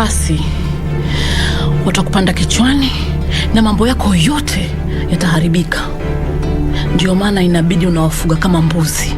basi watakupanda kichwani na mambo yako yote yataharibika. Ndio maana inabidi unawafuga kama mbuzi.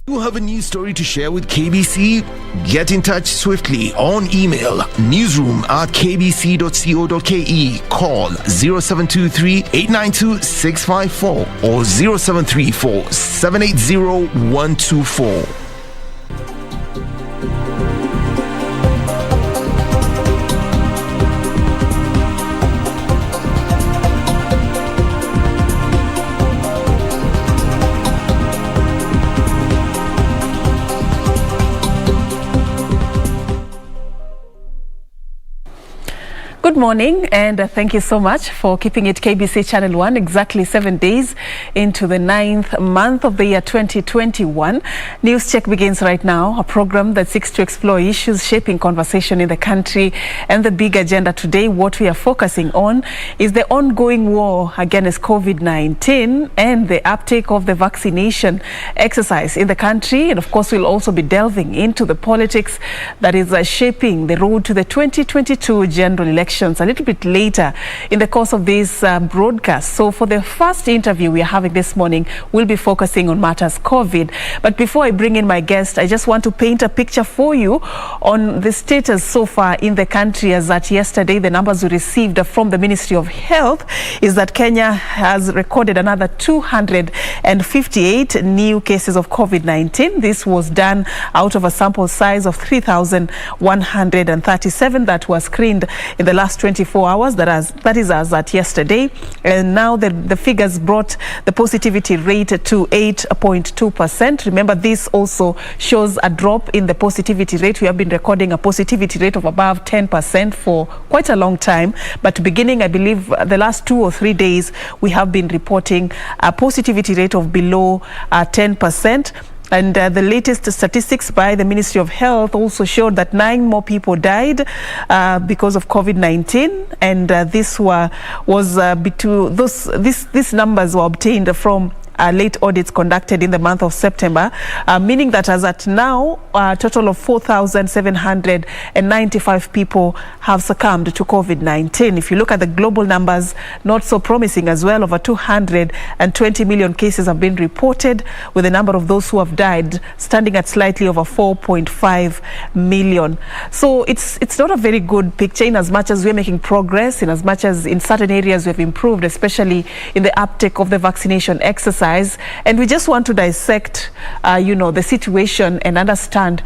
You have a news story to share with KBC? Get in touch swiftly on email newsroom@kbc.co.ke, call 0723 892 654 or 0734 780 124. Good morning, and thank you so much for keeping it KBC Channel 1, exactly 7 days into the 9th month of the year 2021. Newscheck begins right now, a program that seeks to explore issues shaping conversation in the country. And the big agenda today, what we are focusing on, is the ongoing war against COVID-19 and the uptake of the vaccination exercise in the country. And of course, we'll also be delving into the politics that is shaping the road to the 2022 general elections a little bit later in the course of this broadcast. So for the first interview we are having this morning, we'll be focusing on matters COVID. But before I bring in my guest, I just want to paint a picture for you on the status so far in the country. As at yesterday, the numbers we received from the Ministry of Health is that Kenya has recorded another 258 new cases of COVID-19. This was done out of a sample size of 3,137 that were screened in the last 24 hours. That is as at yesterday. And now the figures brought the positivity rate to 8.2%. Remember, this also shows a drop in the positivity rate. We have been recording a positivity rate of above 10% for quite a long time. But beginning, I believe, the last 2 or 3 days, we have been reporting a positivity rate of below 10%. And the latest statistics by the Ministry of Health also showed that 9 more people died because of COVID-19, and these numbers were obtained from late audits conducted in the month of September, meaning that as at now, a total of 4,795 people have succumbed to COVID-19. If you look at the global numbers, not so promising as well. Over 220 million cases have been reported, with the number of those who have died standing at slightly over 4.5 million. So it's not a very good picture, in as much as we're making progress, in as much as in certain areas we've improved, especially in the uptake of the vaccination exercise. And we just want to dissect, the situation and understand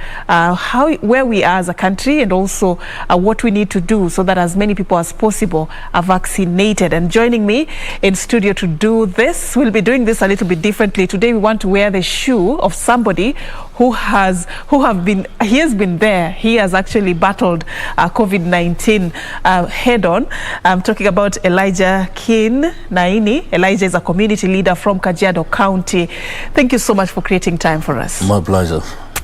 where we are as a country, and also what we need to do so that as many people as possible are vaccinated. And joining me in studio to do this, we'll be doing this a little bit differently. Today we want to wear the shoe of somebody who has been there. He has actually battled COVID-19 head on. I'm talking about Elijah King Naini. Elijah is a community leader from Kajiado County. Thank you so much for creating time for us. My pleasure.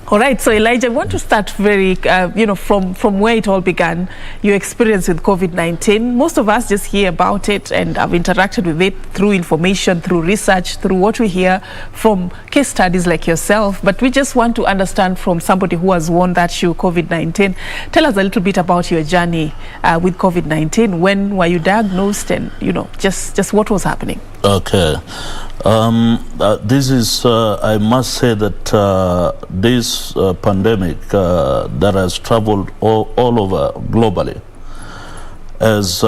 All right, so Elijah, I want to start very, from where it all began, your experience with COVID-19. Most of us just hear about it and have interacted with it through information, through research, through what we hear from case studies like yourself. But we just want to understand from somebody who has worn that shoe, COVID-19. Tell us a little bit about your journey with COVID-19. When were you diagnosed, and, just what was happening? Okay. This is, I must say that this pandemic that has traveled all over globally has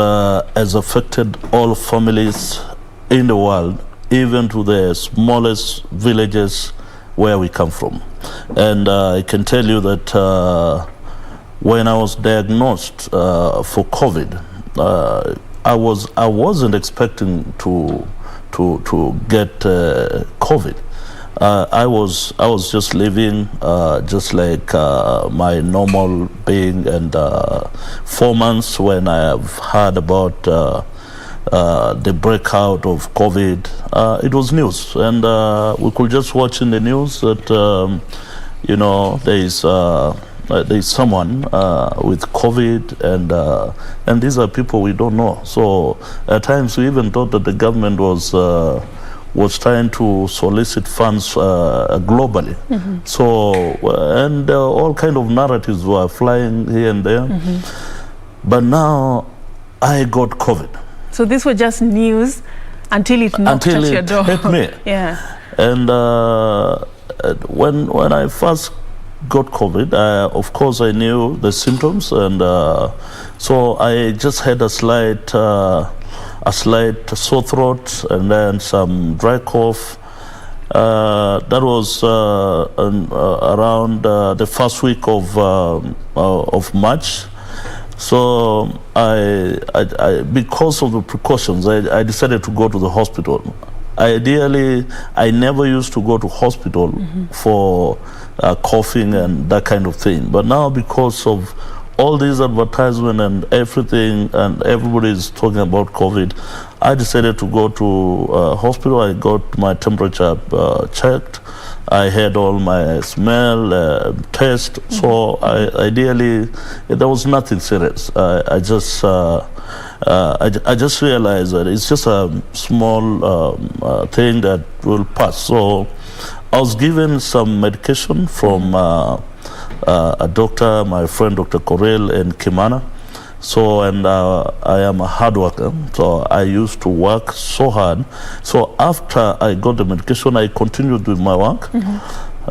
affected all families in the world, even to the smallest villages where we come from. And I can tell you that when I was diagnosed for COVID, I wasn't expecting to get COVID. I was just living just like my normal being, and 4 months when I have heard about the breakout of COVID, it was news, and we could just watch in the news that there is someone with COVID, and these are people we don't know. So at times we even thought that the government was trying to solicit funds globally. So and all kind of narratives were flying here and there. But now I got COVID. So this was just news until it knocked at your door. Hit me. Yeah. And when I first got COVID, of course I knew the symptoms, and so I just had a slight sore throat and then some dry cough. That was around the first week of March. So I because of the precautions, I decided to go to the hospital. Ideally, I never used to go to hospital for coughing and that kind of thing. But now, because of all these advertisement and everything, and everybody is talking about COVID, I decided to go to hospital. I got my temperature checked. I had all my smell test. So ideally, there was nothing serious. I just realized that it's just a small thing that will pass. So I was given some medication from a doctor, my friend Dr. Corel in Kimana. So, and I am a hard worker, so I used to work so hard. So after I got the medication, I continued with my work.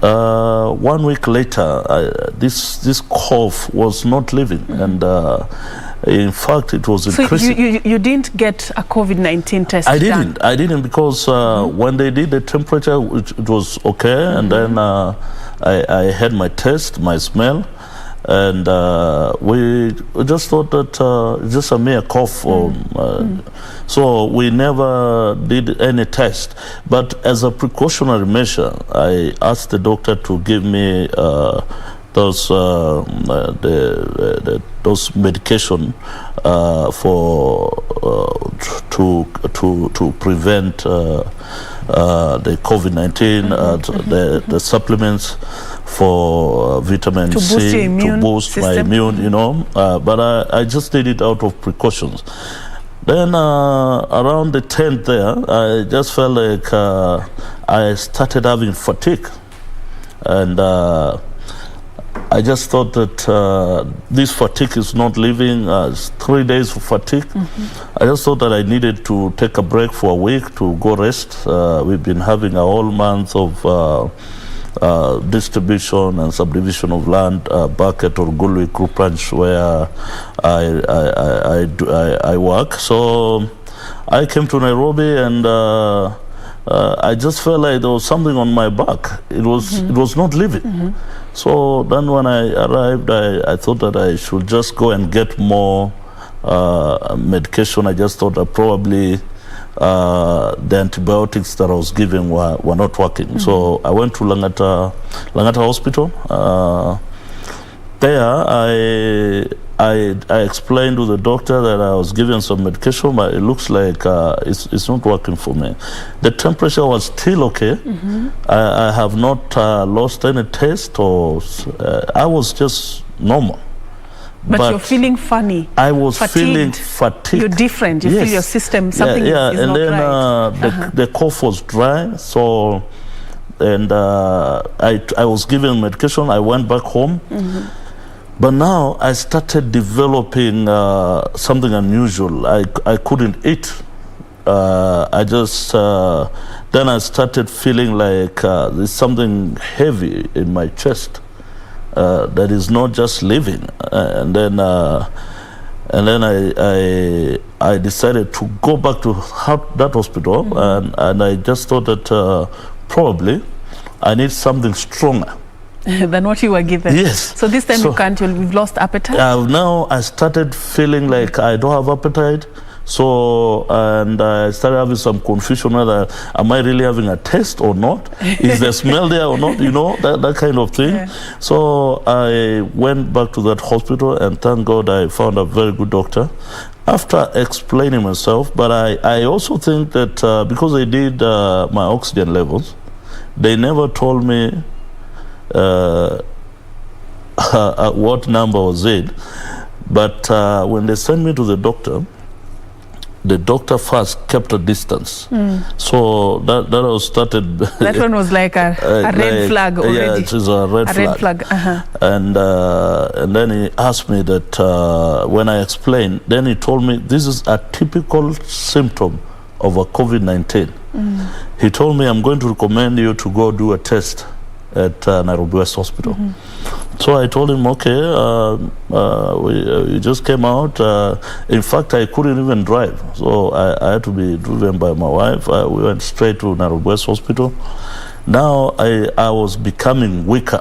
1 week later, this cough was not leaving, and in fact, it was increasing. So you didn't get a COVID-19 test? I didn't because when they did the temperature, it was okay, and then I had my test, my smell, and we just thought that it's just a mere cough. So we never did any test. But as a precautionary measure, I asked the doctor to give me those medication for to prevent the COVID-19, the supplements for vitamin C, to boost my immune, but I just did it out of precautions. Then around the 10th there, I just felt like I started having fatigue, and I just thought that this fatigue is not leaving. It's 3 days of fatigue. I just thought that I needed to take a break for a week to go rest. We've been having a whole month of distribution and subdivision of land back at Orgulwi Group Ranch, where I work. So I came to Nairobi, and I just felt like there was something on my back. It was not leaving. So then when I arrived, I thought that I should just go and get more medication. I just thought that probably the antibiotics that I was given were not working. So I went to Langata Hospital. There I explained to the doctor that I was given some medication, but it looks like it's not working for me. The temperature was still okay. I have not lost any taste, or I was just normal. But you're feeling funny. I was feeling fatigued. You're different. You feel your system, something is and not then right. the cough was dry. So, and I was given medication. I went back home. But now I started developing something unusual. I couldn't eat. I just then I started feeling like there's something heavy in my chest that is not just living. And then I decided to go back to that hospital, and I just thought that probably I need something stronger than what you were given. Yes. So this time you can't. You've lost appetite. Now I started feeling like I don't have appetite. So, and I started having some confusion whether, am I really having a test or not? Is the smell there or not? You know, that kind of thing. Yeah. So I went back to that hospital, and thank God I found a very good doctor. After explaining myself, but I also think that because they did my oxygen levels, they never told me what number was it. But when they sent me to the doctor first kept a distance. So that was started. That one was like a red flag already. Yeah, it is a red flag. And then he asked me that when I explained, then he told me this is a typical symptom of a COVID-19. He told me, I'm going to recommend you to go do a test at Nairobi West Hospital. So I told him, okay, we just came out. In fact, I couldn't even drive. So I had to be driven by my wife. We went straight to Nairobi West Hospital. Now I was becoming weaker.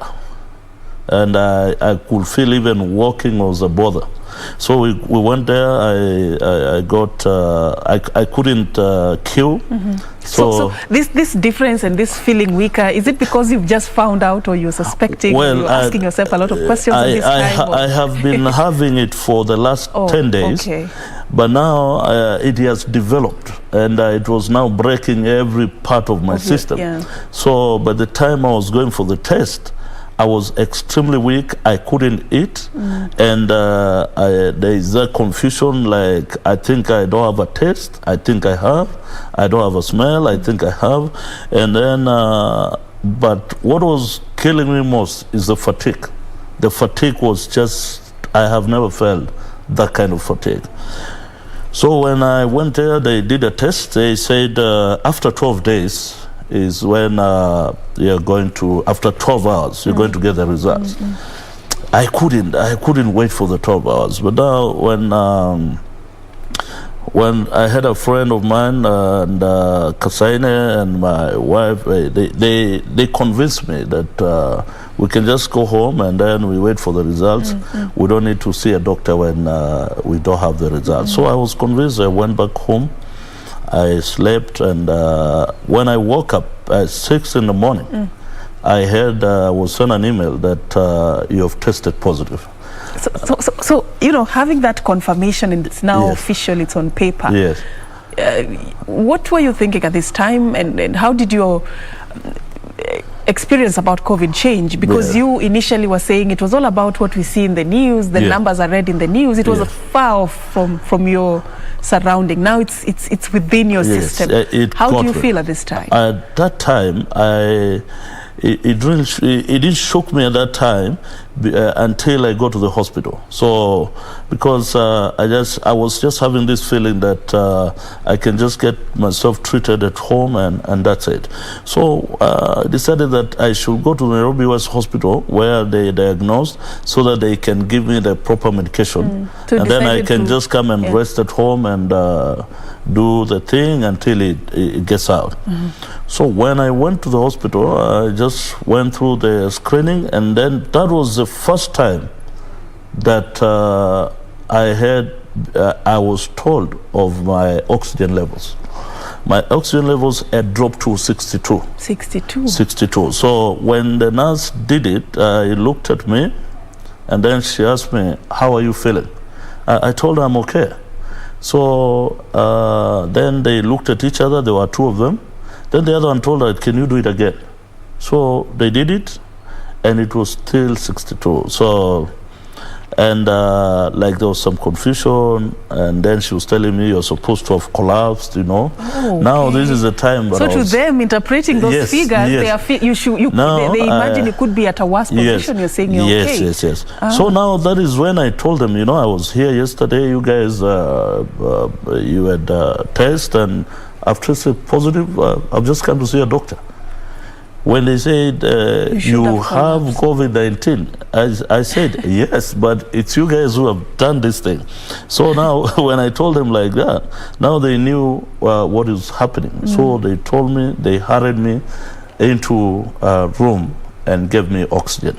And I could feel even walking was a bother. So we went there. I got I couldn't queue. So this difference and this feeling weaker, is it because you've just found out, or you're suspecting, well, you're asking yourself a lot of questions at this time? I have been having it for the last 10 days. Okay. But now it has developed, and it was now breaking every part of my system. Yeah. So by the time I was going for the test, I was extremely weak. I couldn't eat, and there is a confusion. Like, I think I don't have a taste. I think I have. I don't have a smell. I think I have. And then, but what was killing me most is the fatigue. The fatigue was just, I have never felt that kind of fatigue. So when I went there, they did a test. They said after 12 days is when you're going to, after 12 hours, you're going to get the results. I couldn't wait for the 12 hours. But now when I had a friend of mine, and Kasaine and my wife, they convinced me that we can just go home and then we wait for the results. We don't need to see a doctor when we don't have the results. So I was convinced. I went back home. I slept, and when I woke up at 6 in the morning, I had was sent an email that you have tested positive. So you know, having that confirmation, and it's now official, it's on paper. Yes. What were you thinking at this time, and how did your experience about COVID change? Because you initially were saying it was all about what we see in the news, the numbers are read in the news. It was far off from your surrounding. Now it's within your system. How do you feel at this time? At that time, it didn't shock me at that time until I got to the hospital. So because I was just having this feeling that I can just get myself treated at home and that's it. So I decided that I should go to the Nairobi West Hospital where they diagnosed, so that they can give me the proper medication, and then I can just come and rest at home and do the thing until it gets out. So when I went to the hospital, I just went through the screening, and then that was the first time that I was told of my oxygen levels. My oxygen levels had dropped to 62. 62? 62. So when the nurse did it, he looked at me, and then she asked me, how are you feeling? I told her I'm okay. So then they looked at each other. There were two of them. Then the other one told her, can you do it again? So they did it, and it was still 62. So, and like there was some confusion, and then she was telling me, you're supposed to have collapsed, you know. Now this is the time. So to them, interpreting those figures, they imagine you could be at a worse position. You're saying you're okay. Yes. So now that is when I told them, you know, I was here yesterday. You guys, you had test, and I've tested positive. I've just come to see a doctor. When they said you have COVID-19, I said yes, but it's you guys who have done this thing. So now when I told them like that, now they knew what is happening. So they told me, they hurried me into a room and gave me oxygen.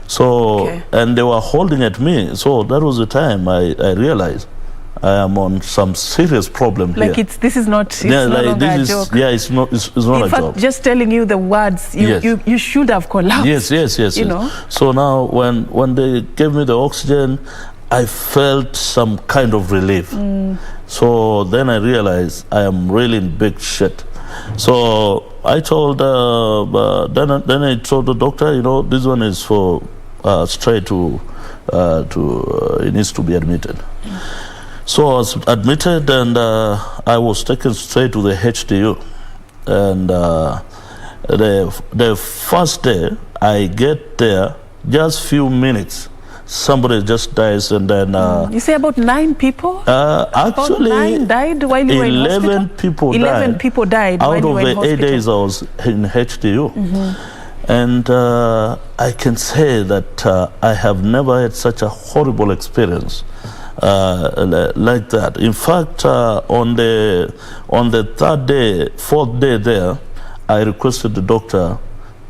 So, and they were holding at me. So that was the time I realized I am on some serious problem like here. this is not, it's Yeah, no like longer this a is, joke. yeah, it's not In a fact, job. just telling you the words, you should have collapsed. Yes. You know? So now when they gave me the oxygen, I felt some kind of relief. So then I realized I am really in big shit. So I told, then I told the doctor, you know, this one is for straight to it needs to be admitted. So I was admitted, and I was taken straight to the HDU. And the first day I get there, just few minutes, somebody just dies, and then You say about 9 people? actually About 9 died while you were in hospital? 11 people 11 died. people died Out while you of were in the 8 hospital. days I was in HDU. And I can say that I have never had such a horrible experience like that. In fact, on the 3rd day, 4th day there, I requested the doctor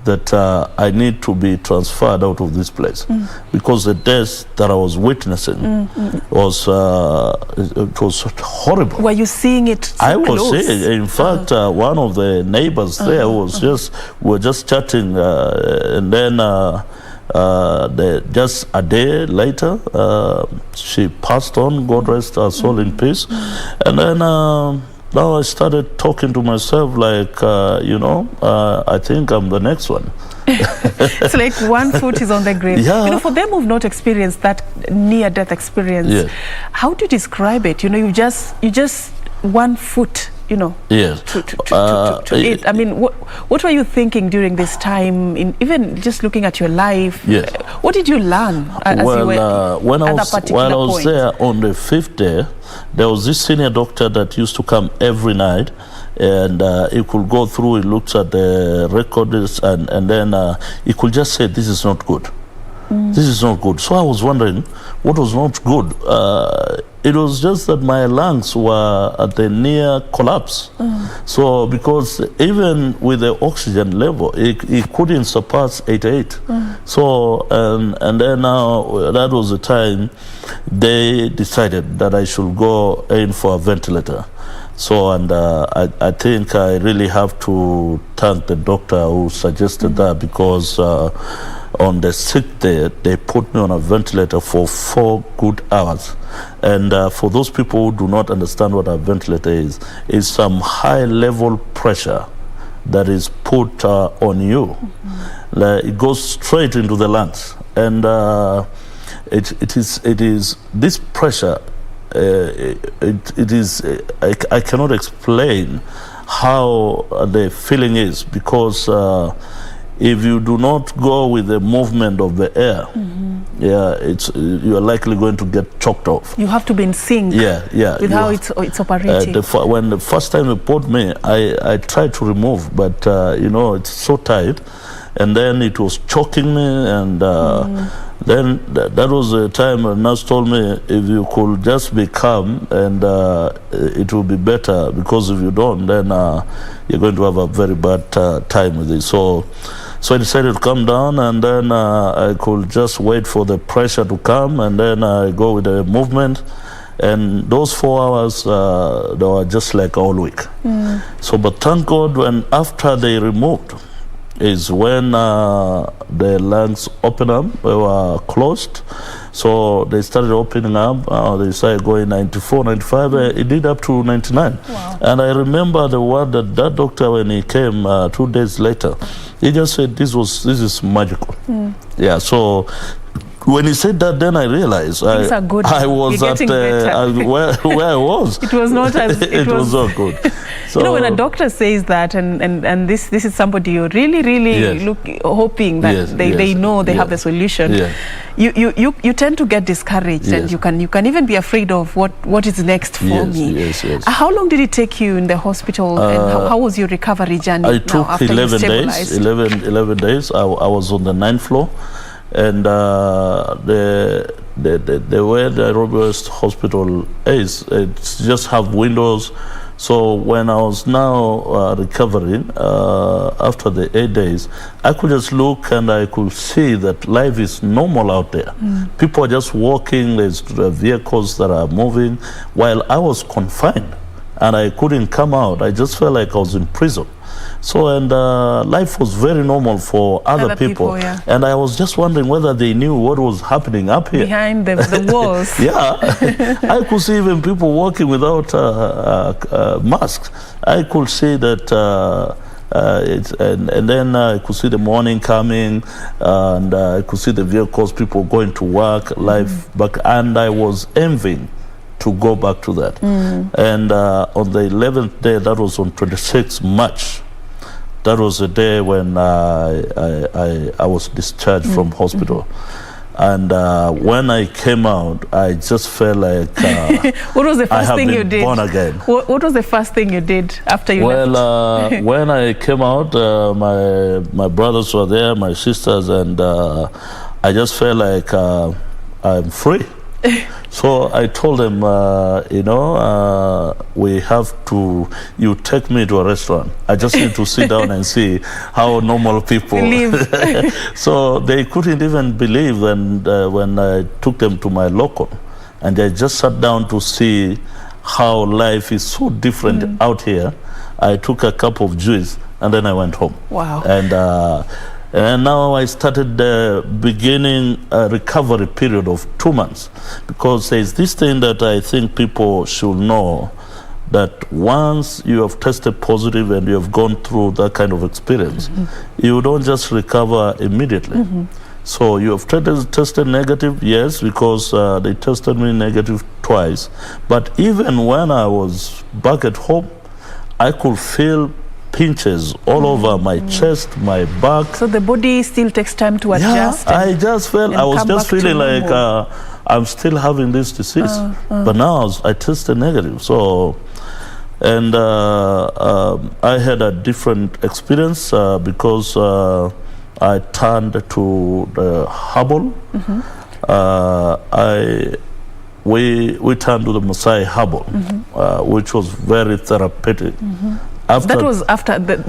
that I need to be transferred out of this place because the death that I was witnessing was it was horrible. Were you seing it so I was close? seeing. In fact, one of the neighbors there was were just chatting, and then just a day later, she passed on. God rest her soul in peace. And then now I started talking to myself like, I think I'm the next one. It's like one foot is on the grave. Yeah. You know, for them who've not experienced that near-death experience, Yeah. how do you describe it? You know, you just one foot, you know, Yes. to it. I mean, what were you thinking during this time? Even just looking at your life, Yes. what did you learn as you were when I at that was particular while I was point? there on the 5th day, there was this senior doctor that used to come every night, and he could go through. He looks at the records, and then he could just say, "This is not good. This is not good." So I was wondering what was not good. It was just that my lungs were at the near collapse. So because even with the oxygen level, it couldn't surpass 88. So and then now that was the time they decided that I should go in for a ventilator. So, and I think I really have to thank the doctor who suggested that, because on the 6th day, they put me on a ventilator for 4 good hours. And for those people who do not understand what a ventilator is some high-level pressure that is put on you. Like, it goes straight into the lungs. And it is this pressure. It is I cannot explain how the feeling is, because if you do not go with the movement of the air, you are likely going to get choked off. You have to be in sync with how it's operating. When the first time they put me, I tried to remove, but it's so tight, and then it was choking me, and then that was the time a nurse told me, if you could just be calm, and it will be better, because if you don't, then you're going to have a very bad time with it. So I decided to come down, and then I could just wait for the pressure to come, and then I go with the movement. And those 4 hours, they were just like all week. So, but thank God, when after they removed, is when the lungs open up. They were closed, so they started opening up. They started going 94, 95. It did up to 99. Wow. And I remember the word that doctor, when he came 2 days later, he just said, this is magical. Yeah, so when he said that, then I realized I was at where I was. It was not as it was not good. So, when a doctor says that, and this is somebody you're really hoping that they know they have the solution, you tend to get discouraged, and you can even be afraid of what is next for me. Yes. How long did it take you in the hospital, and how was your recovery journey? It took 11 days. 11 days. I was on the 9th floor. And the way the Robust Hospital is, it's just have windows So when I was now recovering after the 8 days, I could just look and I could see that life is normal out there. People are just walking, there's vehicles that are moving, while I was confined and I couldn't come out. I just felt like I was in prison. So, and life was very normal for other people. Yeah. And I was just wondering whether they knew what was happening up here. Behind the walls. Yeah. I could see even people walking without masks. I could see that, and then I could see the morning coming, and I could see the vehicles, people going to work, life back, and I was envying to go back to that. And on the 11th day, that was on 26 March, that was the day when I was discharged from hospital. And when I came out, I just felt like what was the first thing you did? Born again. What was the first thing you did after you left? When I came out, my brothers were there, my sisters, and I just felt like I'm free. So I told them, we have to, you take me to a restaurant. I just need to sit down and see how normal people live. So they couldn't even believe when I took them to my local. And they just sat down to see how life is so different out here. I took a cup of juice and then I went home. Wow. And now I started beginning a recovery period of 2 months, because there's this thing that I think people should know, that once you have tested positive and you have gone through that kind of experience, you don't just recover immediately. So you have tested negative, yes, because they tested me negative twice. But even when I was back at home, I could feel pinches all over my chest, my back. So the body still takes time to adjust. Yeah, I just felt, I was just feeling like I'm still having this disease. But now I tested negative. So, and I had a different experience because I turned to the herbal. We turned to the Maasai herbal, which was very therapeutic. That was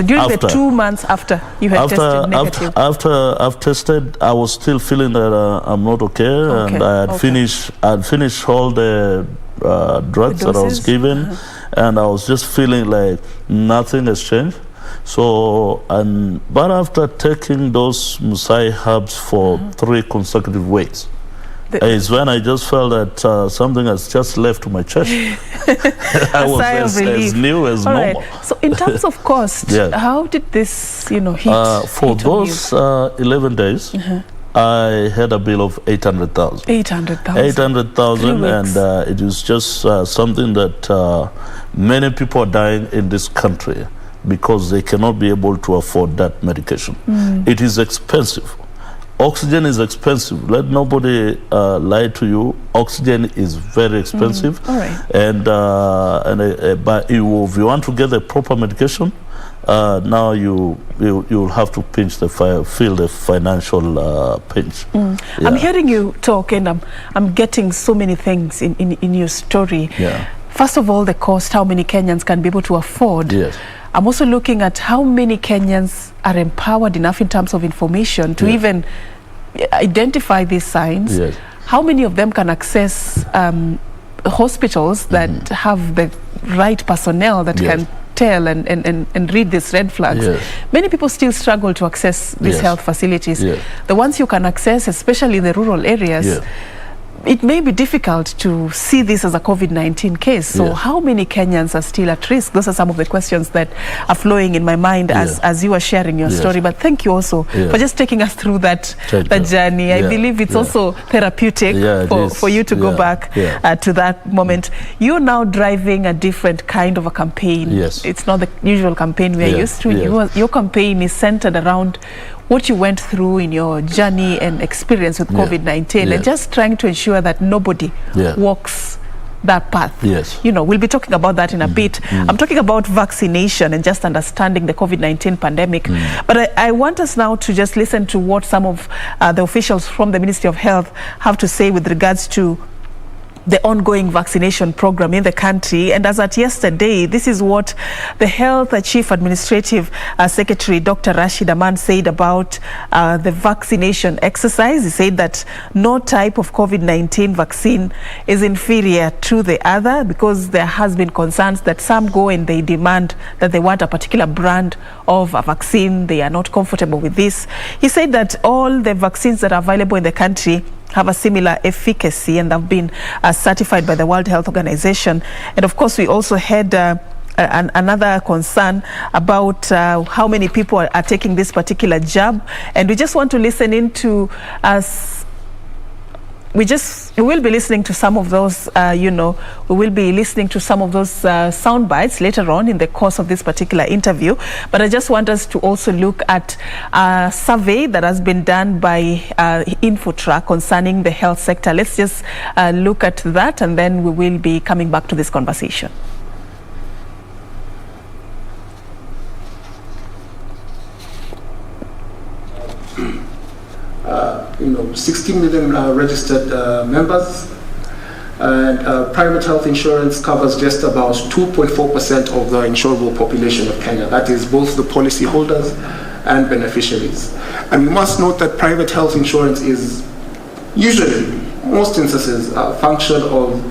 during the 2 months after you had tested negative. After I've tested, I was still feeling that I'm not okay, and I had finished all the drugs that I was given, and I was just feeling like nothing has changed. So, but after taking those Maasai herbs for 3 consecutive weeks, is when I just felt that something has just left my chest. I was as new as normal. Right. So in terms of cost, how did this, hit? For those 11 days, I had a bill of 800,000. 800,000. 800,000, and it is just something that many people are dying in this country because they cannot be able to afford that medication. It is expensive. Oxygen is expensive. Let nobody lie to you. Oxygen is very expensive. All right. But if you want to get the proper medication, now you'll have to feel the financial pinch. Yeah. I'm hearing you talk, and I'm getting so many things in your story. Yeah. First of all, the cost, how many Kenyans can be able to afford. Yes. I'm also looking at how many Kenyans are empowered enough in terms of information to even identify these signs. Yes. How many of them can access hospitals that have the right personnel that can tell and read these red flags? Yes. Many people still struggle to access these health facilities. Yes. The ones you can access, especially in the rural areas, it may be difficult to see this as a COVID-19 case. So how many Kenyans are still at risk? Those are some of the questions that are flowing in my mind as you are sharing your story. But thank you also for just taking us through that journey. I believe it's also therapeutic for you to go back to that moment. You're now driving a different kind of a campaign. Yes. It's not the usual campaign we're used to. Your campaign is centered around what you went through in your journey and experience with COVID-19, and just trying to ensure that nobody walks that path. Yes. We'll be talking about that in a bit. I'm talking about vaccination and just understanding the COVID-19 pandemic. But I want us now to just listen to what some of the officials from the Ministry of Health have to say with regards to the ongoing vaccination program in the country. And as at yesterday, this is what the Health Chief Administrative Secretary, Dr. Rashid Aman, said about the vaccination exercise. He said that no type of COVID-19 vaccine is inferior to the other, because there has been concerns that some go and they demand that they want a particular brand of a vaccine. They are not comfortable with this. He said that all the vaccines that are available in the country have a similar efficacy and have been certified by the World Health Organization. And of course, we also had another concern about how many people are taking this particular jab. And we just want to listen into we will be listening to some of those, we will be listening to some of those sound bites later on in the course of this particular interview. But I just want us to also look at a survey that has been done by Infotrack concerning the health sector. Let's just look at that, and then we will be coming back to this conversation. 60 million registered members, and private health insurance covers just about 2.4% of the insurable population of Kenya. That is both the policy holders and beneficiaries. And we must note that private health insurance is usually, most instances, a function of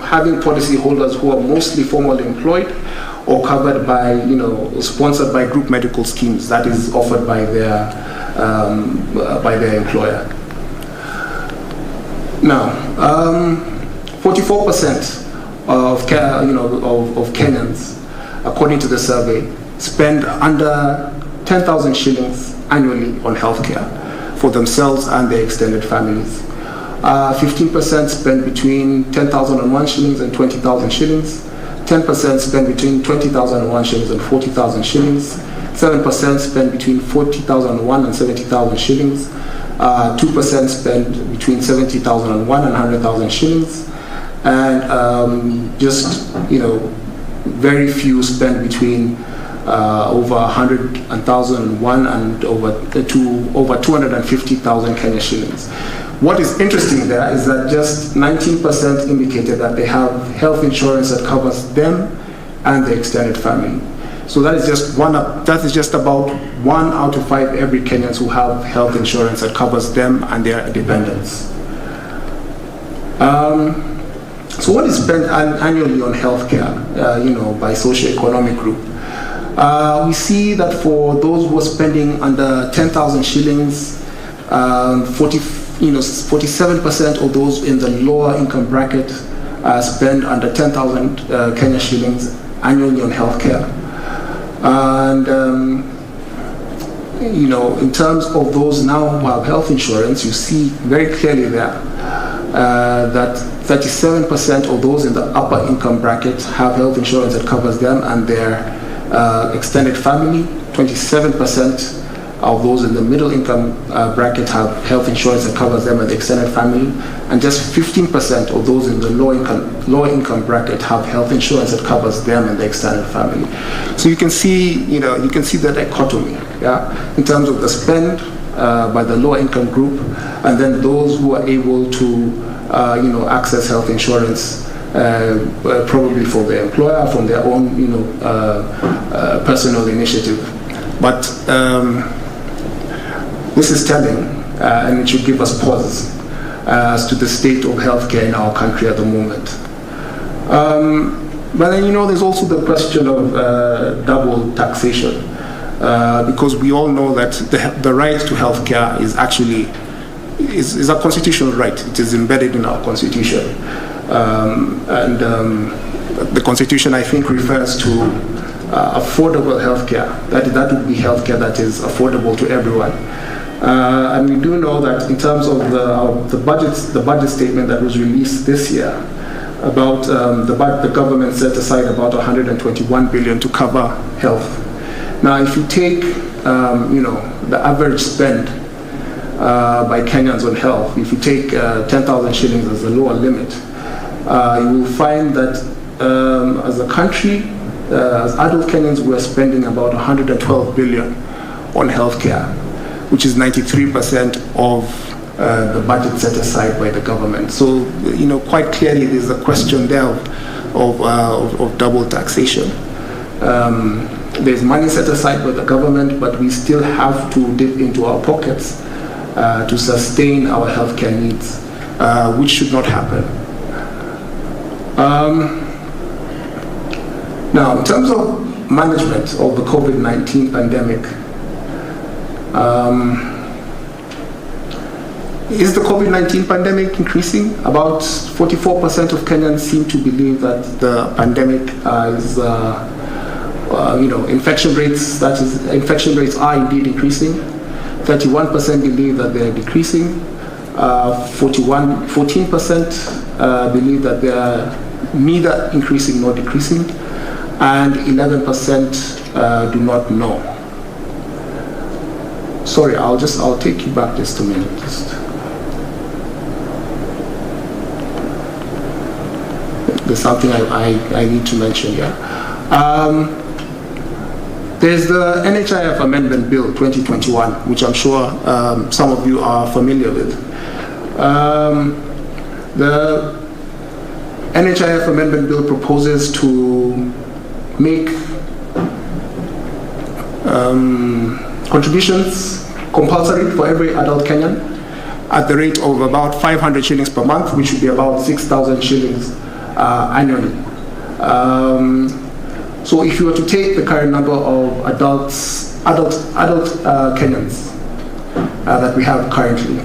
having policy holders who are mostly formally employed or covered by, sponsored by group medical schemes that is offered by their employer. Now, 44% of Kenyans, according to the survey, spend under 10,000 shillings annually on healthcare for themselves and their extended families. 15% spend between 10,001 shillings and 20,000 shillings. 10% spend between 20,001 shillings and 40,000 shillings. 7% spend between 40,001 and 70,000 shillings. 2% spend between 70,001 and 100,000 shillings. And very few spend between over 100,001 and over 250,000 Kenya shillings. What is interesting there is that just 19% indicated that they have health insurance that covers them and their extended family. So that is just about 1 out of 5 every Kenyans who have health insurance that covers them and their dependents. So what is spent annually on healthcare, by socioeconomic group? We see that for those who are spending under 10,000 shillings, 47% of those in the lower income bracket spend under 10,000 Kenya shillings annually on healthcare. And in terms of those now who have health insurance, you see very clearly there that 37% of those in the upper income bracket have health insurance that covers them and their extended family. 27% of those in the middle income bracket have health insurance that covers them and the extended family, and just 15% of those in the low income bracket have health insurance that covers them and the extended family. So you can see, the dichotomy, in terms of the spend by the low income group, and then those who are able to, access health insurance. Probably for their employer, from their own, personal initiative. But this is telling, and it should give us pause as to the state of healthcare in our country at the moment. But then, there's also the question of double taxation, because we all know that the right to healthcare is actually is a constitutional right. It is embedded in our constitution. The constitution, I think, refers to affordable healthcare. That would be healthcare that is affordable to everyone. And we do know that in terms of the budget statement that was released this year, about the government set aside about 121 billion to cover health. Now, if you take the average spend by Kenyans on health, if you take 10,000 shillings as the lower limit, you will find that as a country, as adult Kenyans, we are spending about 112 billion on healthcare, which is 93% of the budget set aside by the government. So, quite clearly there's a question there of double taxation. There's money set aside by the government, but we still have to dip into our pockets to sustain our healthcare needs, which should not happen. Now, in terms of management of the COVID-19 pandemic, is the COVID-19 pandemic increasing? About 44% of Kenyans seem to believe that the pandemic is, infection rates are indeed increasing. 31% believe that they are decreasing. 14% believe that they are neither increasing nor decreasing, and 11% do not know. Sorry, I'll take you back just a minute. There's something I need to mention here. There's the NHIF Amendment Bill 2021, which I'm sure some of you are familiar with. The NHIF Amendment Bill proposes to make contributions compulsory for every adult Kenyan at the rate of about 500 shillings per month, which would be about 6,000 shillings annually. So if you were to take the current number of adult Kenyans that we have currently,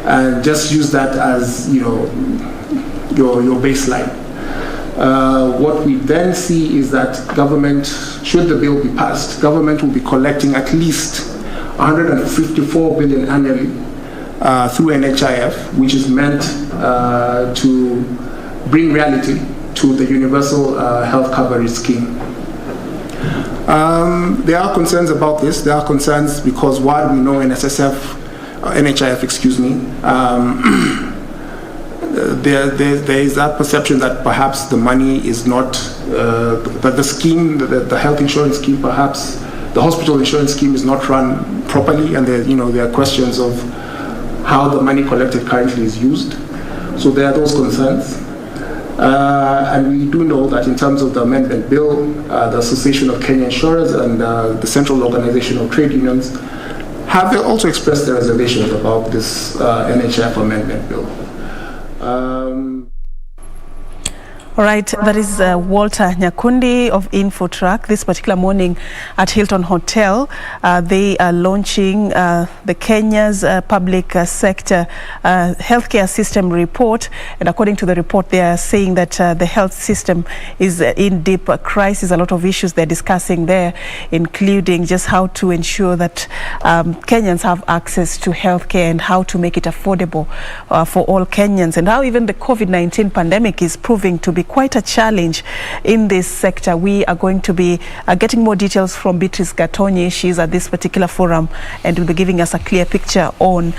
and just use that as your baseline, what we then see is that government, should the bill be passed, government will be collecting at least 154 billion annually through NHIF, which is meant to bring reality to the universal health coverage scheme. There are concerns about this. There are concerns because while we know NHIF, there is that perception that perhaps the money is not, that the scheme, the health insurance scheme, perhaps the hospital insurance scheme is not run properly, and there are questions of how the money collected currently is used. So there are those concerns. And we do know that in terms of the amendment bill, the Association of Kenya Insurers and the Central Organization of Trade Unions have also expressed their reservations about this NHIF amendment bill. All right, that is Walter Nyakundi of InfoTrack. This particular morning at Hilton Hotel, they are launching the Kenya's public sector healthcare system report. And according to the report, they are saying that the health system is in deep crisis. A lot of issues they're discussing there, including just how to ensure that Kenyans have access to healthcare and how to make it affordable for all Kenyans, and how even the COVID-19 pandemic is proving to be quite a challenge in this sector. We are going to be getting more details from Beatrice Gatonyi. She's at this particular forum and will be giving us a clear picture on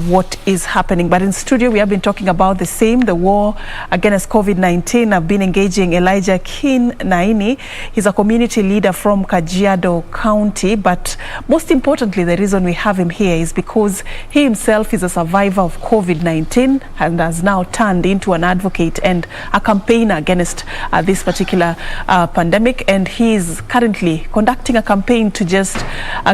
what is happening. But in studio, we have been talking about the same, the war against COVID-19. I've been engaging Elijah Kin Naini. He's a community leader from Kajiado County. But most importantly, the reason we have him here is because he himself is a survivor of COVID-19 and has now turned into an advocate and a campaigner against this particular pandemic, and he is currently conducting a campaign to just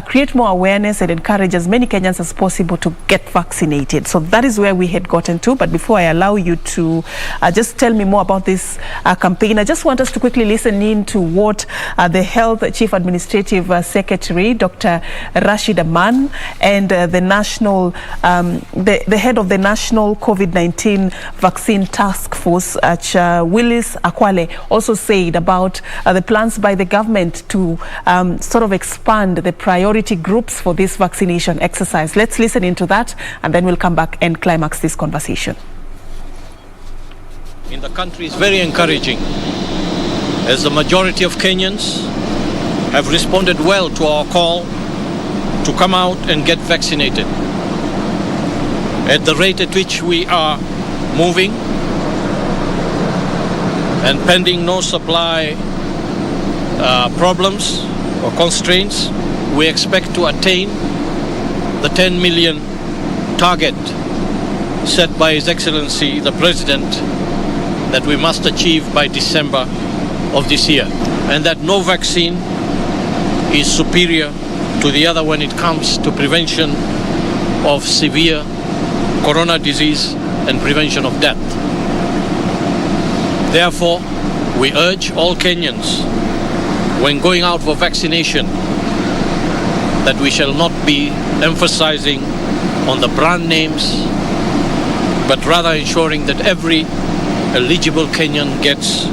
create more awareness and encourage as many Kenyans as possible to get vaccinated. So that is where we had gotten to. But before I allow you to just tell me more about this campaign, I just want us to quickly listen in to what the Health Chief Administrative Secretary, Dr. Rashid Aman, and the national, the head of the National COVID-19 Vaccine Task Force, Willis Akwale, also said about the plans by the government to sort of expand the priority groups for this vaccination exercise. Let's listen into that, and then we'll come back and climax this conversation. In the country is very encouraging, as the majority of Kenyans have responded well to our call to come out and get vaccinated. At the rate at which we are moving, and pending no supply problems or constraints, we expect to attain the 10 million target set by His Excellency the President that we must achieve by December of this year, and that no vaccine is superior to the other when it comes to prevention of severe corona disease and prevention of death. Therefore, we urge all Kenyans, when going out for vaccination, that we shall not be emphasizing on the brand names, but rather ensuring that every eligible Kenyan gets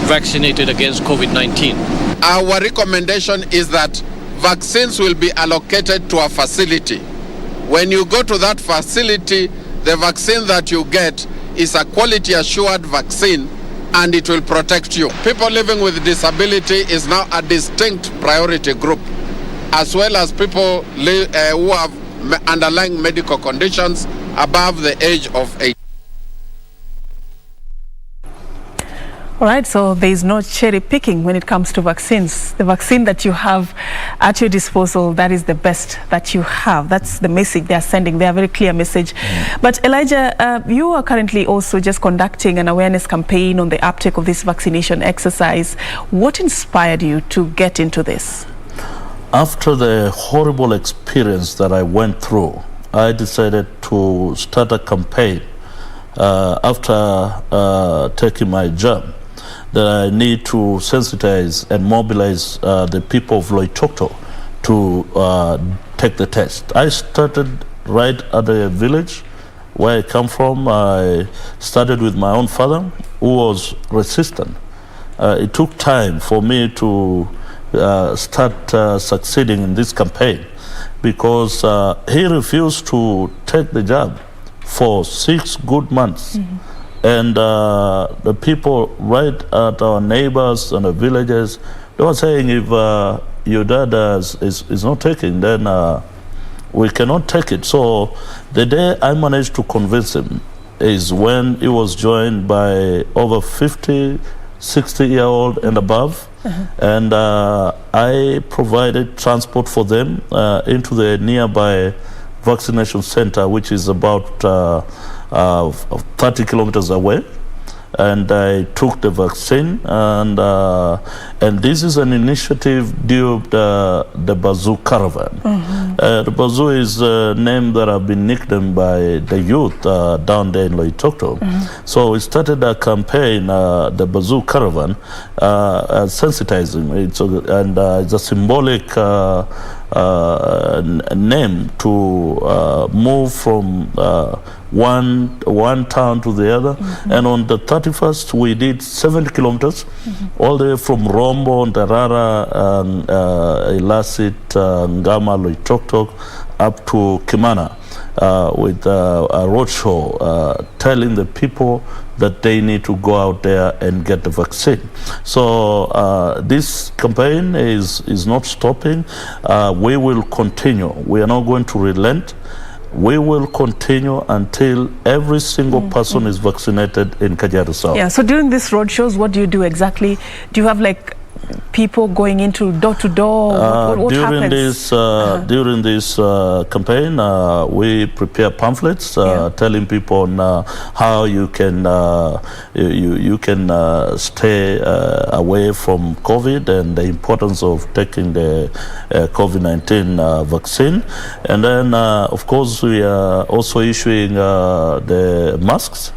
vaccinated against COVID-19. Our recommendation is that vaccines will be allocated to a facility. When you go to that facility, the vaccine that you get is a quality assured vaccine and it will protect you. People living with disability is now a distinct priority group, as well as people who have underlying medical conditions above the age of 18. All right, so there is no cherry picking when it comes to vaccines. The vaccine that you have at your disposal, that is the best that you have. That's the message they are sending. They are very clear message. But Elijah, you are currently also just conducting an awareness campaign on the uptake of this vaccination exercise. What inspired you to get into this? After the horrible experience that I went through, I decided to start a campaign after taking my job, that I need to sensitize and mobilize the people of Loitoktok to take the test. I started right at the village where I come from. I started with my own father, who was resistant. It took time for me to start succeeding in this campaign, because he refused to take the jab for 6 good months. And the people right at our neighbors and the villages, they were saying, if your dad is not taking, then we cannot take it. So the day I managed to convince him is when he was joined by over 50, 60-year-old and above. And I provided transport for them into the nearby vaccination center, which is about 30 kilometers away, and I took the vaccine, and this is an initiative dubbed the Bazoo Caravan. The Bazoo is a name that have been nicknamed by the youth down there in Loitoktok. So we started a campaign, the Bazoo Caravan, sensitizing. It's a symbolic name to move from one town to the other. And on the 31st, we did 70 kilometers, all the way from Rombo, Ndarara, Ilasit, Ngama, Loitoktok, up to Kimana, with a roadshow telling the people that they need to go out there and get the vaccine. So this campaign is not stopping. We will continue. We are not going to relent. We will continue until every single person is vaccinated in Kajiado South. Yeah, so during these road shows, what do you do exactly? Do you have like people going into door to door? What happens? During this campaign, we prepare pamphlets telling people on how you can stay away from COVID and the importance of taking the COVID-19 vaccine. And then, of course, we are also issuing the masks.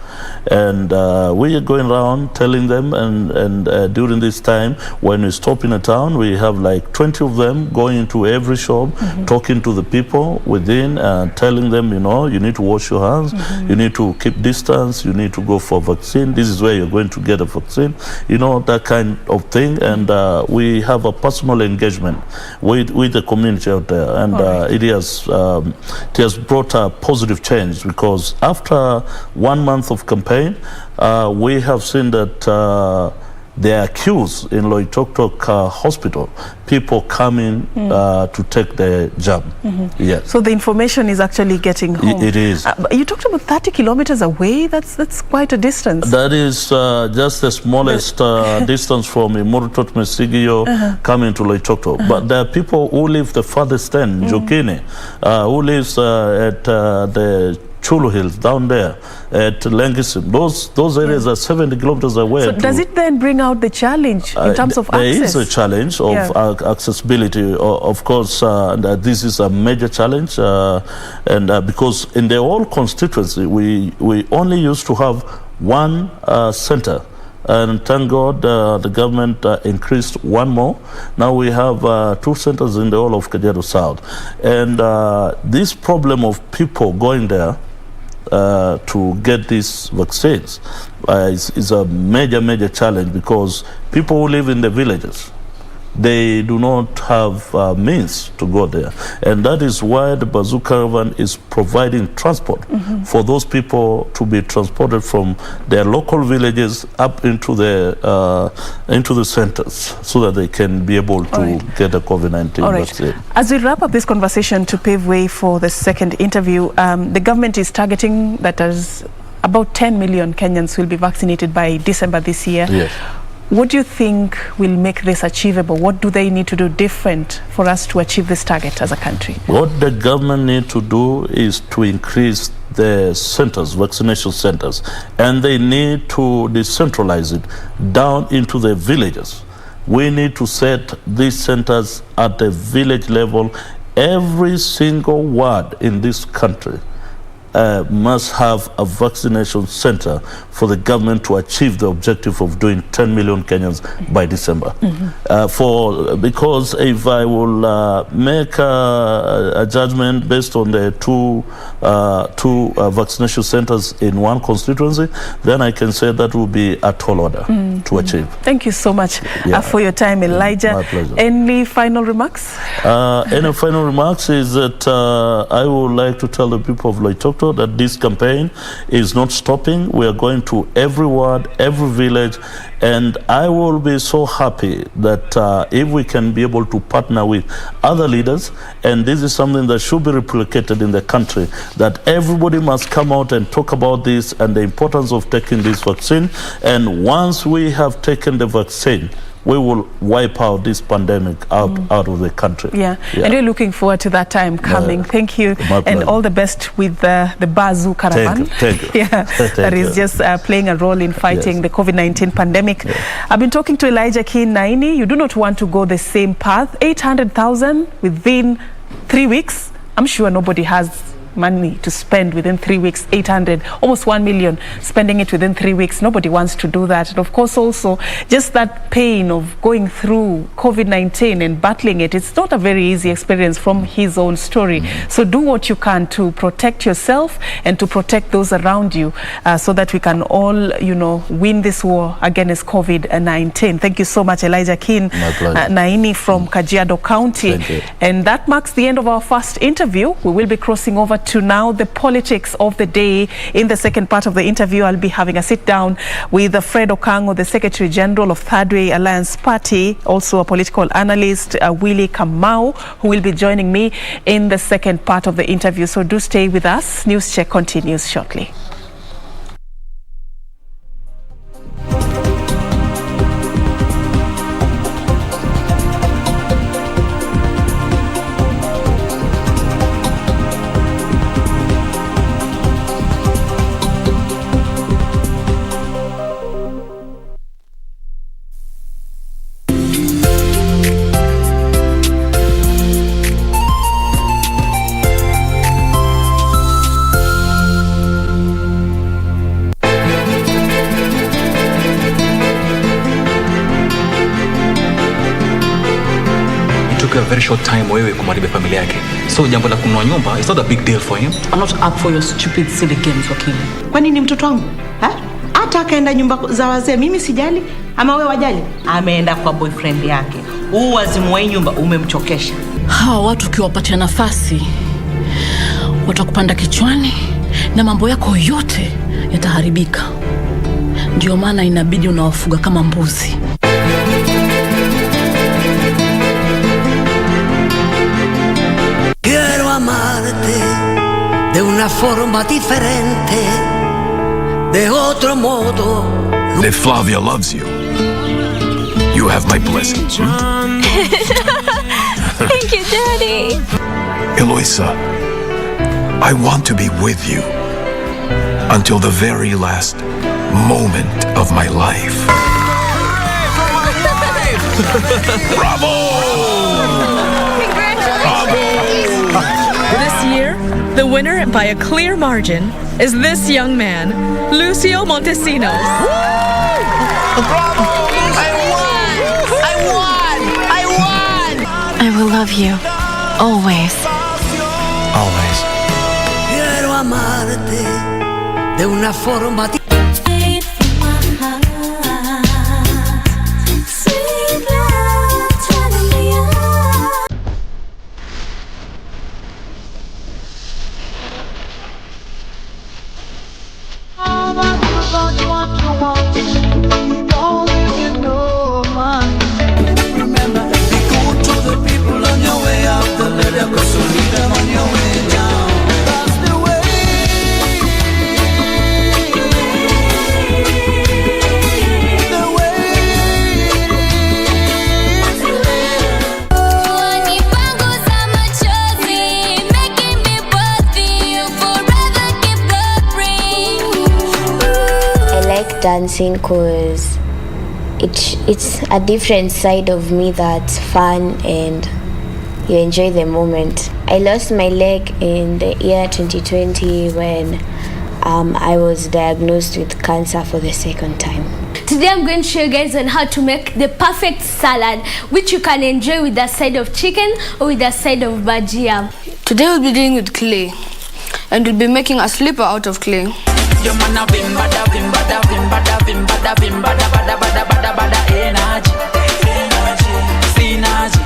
And we are going around telling them, and during this time, when we stop in a town, we have like 20 of them going into every shop, talking to the people within, and telling them, you know, you need to wash your hands, you need to keep distance, you need to go for vaccine, this is where you're going to get a vaccine, you know, that kind of thing. And we have a personal engagement with the community out there, and it has brought a positive change, because after 1 month of campaign, we have seen that there are queues in Loitoktok hospital, people coming to take the jab. Yes. So the information is actually getting home. It is. You talked about 30 kilometers away. That's quite a distance. That is just the smallest distance from Murutot Mesigio coming to Loitoktok. But there are people who live the farthest end, Jokini, who lives at the Chulu Hills down there at Lengisim. Those areas are 70 kilometers away. So does it then bring out the challenge in terms of access? There is a challenge of accessibility. Of course, this is a major challenge, and because in the whole constituency, we only used to have one center. And thank God the government increased one more. Now we have 2 centers in the whole of Kajiado South. And this problem of people going there to get these vaccines is a major challenge, because people who live in the villages, they do not have means to go there. And that is why the Bazoo Caravan is providing transport for those people to be transported from their local villages up into the centers, so that they can be able to get a COVID-19 vaccine. As we wrap up this conversation to pave way for the second interview, the government is targeting that as about 10 million Kenyans will be vaccinated by December this year. Yes. What do you think will make this achievable? What do they need to do different for us to achieve this target as a country? What the government need to do is to increase the centers, vaccination centers, and they need to decentralize it down into the villages. We need to set these centers at the village level. Every single ward in this country must have a vaccination center for the government to achieve the objective of doing 10 million Kenyans by December. Because if I will make a judgment based on the two vaccination centers in one constituency, then I can say that will be a tall order to achieve. Thank you so much for your time, Elijah. My pleasure. Any final remarks? Any final remarks is that I would like to tell the people of Loitoktok that this campaign is not stopping. We are going to every ward, every village, and I will be so happy that if we can be able to partner with other leaders, and this is something that should be replicated in the country, that everybody must come out and talk about this and the importance of taking this vaccine. And once we have taken the vaccine, we will wipe out this pandemic out of the country. Yeah, and we're looking forward to that time coming. Thank you, and all the best with the Bazoo Caravan. Thank you. That is just playing a role in fighting the COVID-19 pandemic. I've been talking to Elijah Achieng Naini. You do not want to go the same path. 800,000 within 3 weeks. I'm sure nobody has money to spend within 3 weeks. 800, almost 1 million, spending it within 3 weeks. Nobody wants to do that. And of course also just that pain of going through COVID-19 and battling it, it's not a very easy experience from his own story. So do what you can to protect yourself and to protect those around you, so that we can all, win this war against COVID-19. Thank you so much, Elijah Achieng Naini from Kajiado County. Thank you. And that marks the end of our first interview. We will be crossing over to now the politics of the day. In the second part of the interview, I'll be having a sit down with Fred Okango, the Secretary General of Third Way Alliance Party, also a political analyst, Willie Kamau, who will be joining me in the second part of the interview. So do stay with us. Newscheck continues shortly. A very short time wewe kumharibia familia yake. So jambo la kununua nyumba is not a big deal for him. I'm not up for your stupid silly games, wakili. Kwa nini mtoto wangu? Hata akaenda nyumba za wazee mimi sijali, ama wewe wajali? Ameenda kwa boyfriend yake. Huu wazimu wa nyumba umemchokesha. Hawa watu ukiwapatia nafasi watakupanda kichwani na mambo yako yote yataharibika. Ndio maana inabidi unawafuga kama mbuzi. de una forma diferente, de otro modo. If Flavia loves you, you have my blessings. Thank you, Daddy. Eloisa, I want to be with you until the very last moment of my life. Bravo! Congratulations! This year, the winner by a clear margin is this young man, Lucio Montesinos. Bravo! I won! I will love you. Always. Always. Quiero amarte de una forma dancing because it's a different side of me that's fun and you enjoy the moment. I lost my leg in the year 2020 when I was diagnosed with cancer for the second time. Today I'm going to show you guys on how to make the perfect salad, which you can enjoy with a side of chicken or with a side of bhajia. Today we'll be dealing with clay, and we'll be making a slipper out of clay. Your man a bim bada bim bada bim bada bim bada bim bada bada bada bada bada energy, synergy.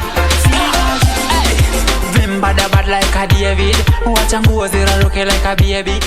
Bim bada bad like a David, watch and go zero look like a baby.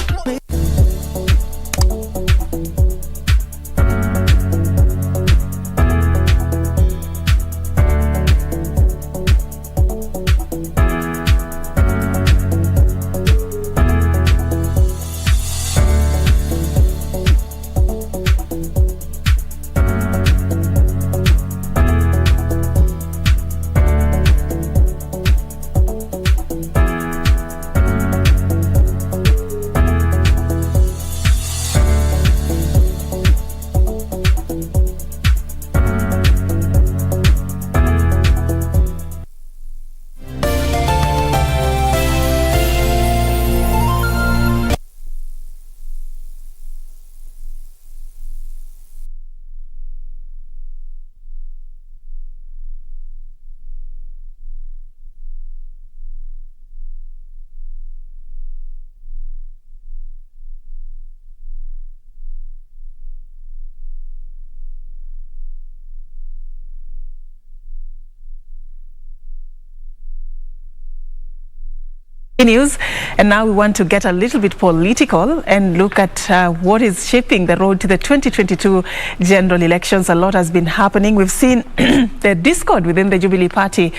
News, and now we want to get a little bit political and look at what is shaping the road to the 2022 general elections. A lot has been happening. We've seen the discord within the Jubilee Party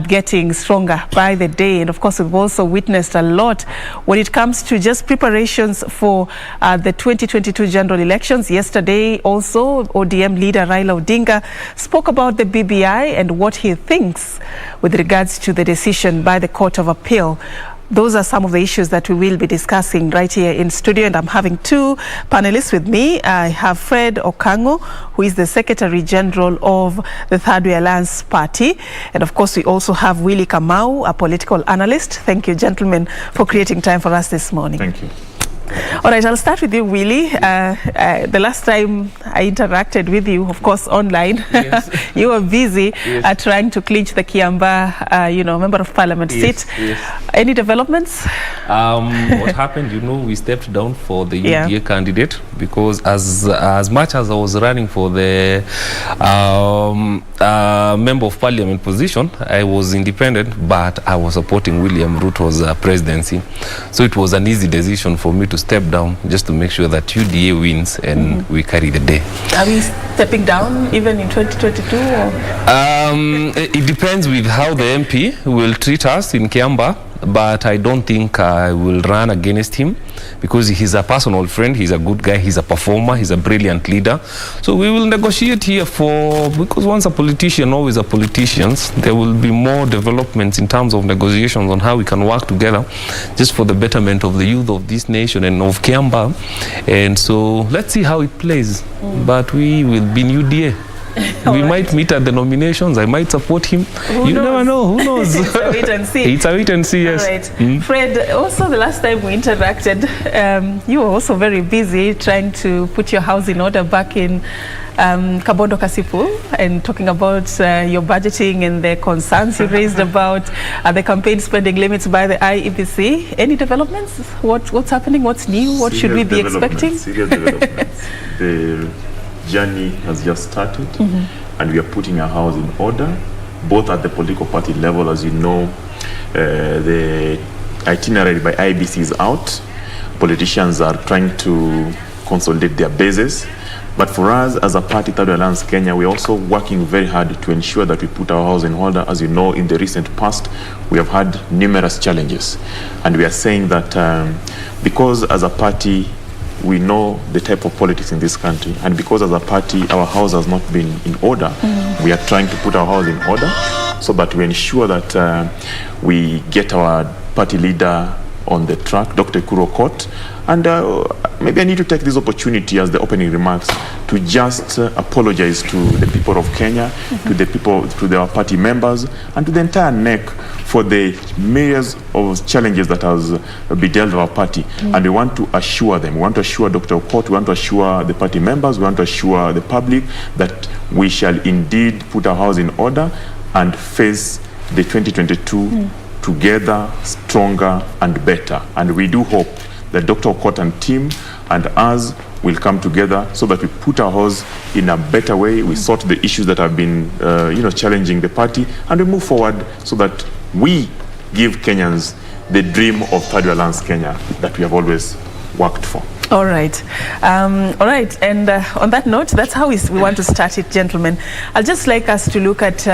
getting stronger by the day, and of course we've also witnessed a lot when it comes to just preparations for the 2022 general elections. Yesterday also ODM leader Raila Odinga spoke about the BBI and what he thinks with regards to the decision by the Court of Appeal. Those are some of the issues that we will be discussing right here in studio, and I'm having two panelists with me. I have Fred Okango, who is the Secretary General of the Third Way Alliance Party, and of course we also have Willie Kamau, a political analyst. Thank you, gentlemen, for creating time for us this morning. Thank you. All right, I'll start with you, Willie. The last time I interacted with you, of course, online, yes. You were busy trying to clinch the Kiamba, Member of Parliament seat. Yes. Any developments? What happened, we stepped down for the UDA candidate because as much as I was running for the Member of Parliament position, I was independent, but I was supporting William Ruto's presidency. So it was an easy decision for me to step down just to make sure that UDA wins and we carry the day. Are we stepping down even in 2022? Or? It depends with how the MP will treat us in Kiamba. but I don't think I will run against him because he's a personal friend, he's a good guy, he's a performer, he's a brilliant leader. So we will negotiate here because once a politician, always a politician, there will be more developments in terms of negotiations on how we can work together just for the betterment of the youth of this nation and of Kiamba. And so let's see how it plays. But we will be in UDA. We might meet at the nominations. I might support him. You never know. Who knows? It's a wait and see. It's a wait and see, yes. Right. Fred, also the last time we interacted, you were also very busy trying to put your house in order back in Kabondo Kasipu, and talking about your budgeting and the concerns you raised about the campaign spending limits by the IEBC. Any developments? What's happening? What's new? What should we be expecting? Serious developments. The journey has just started, and we are putting our house in order, both at the political party level. As you know, the itinerary by IBC is out. Politicians are trying to consolidate their bases. But for us, as a party, Third Alliance Kenya, we're also working very hard to ensure that we put our house in order. As you know, in the recent past, we have had numerous challenges. And we are saying that because as a party, we know the type of politics in this country, and because as a party our house has not been in order, we are trying to put our house in order so that we ensure that we get our party leader on the track, Dr. Kuro Kot. And maybe I need to take this opportunity as the opening remarks to just apologize to the people of Kenya, to the people, to our party members, and to the entire NEC for the myriads of challenges that has bedealt our party. And we want to assure them, we want to assure Dr. Kot, we want to assure the party members, we want to assure the public that we shall indeed put our house in order and face the 2022 together, stronger and better. And we do hope that Dr. Okot and team and us will come together so that we put our house in a better way. We sort the issues that have been challenging the party, and we move forward so that we give Kenyans the dream of Third Alliance Kenya that we have always worked for. All right. And on that note, that's how we want to start it, gentlemen. I'd just like us to look at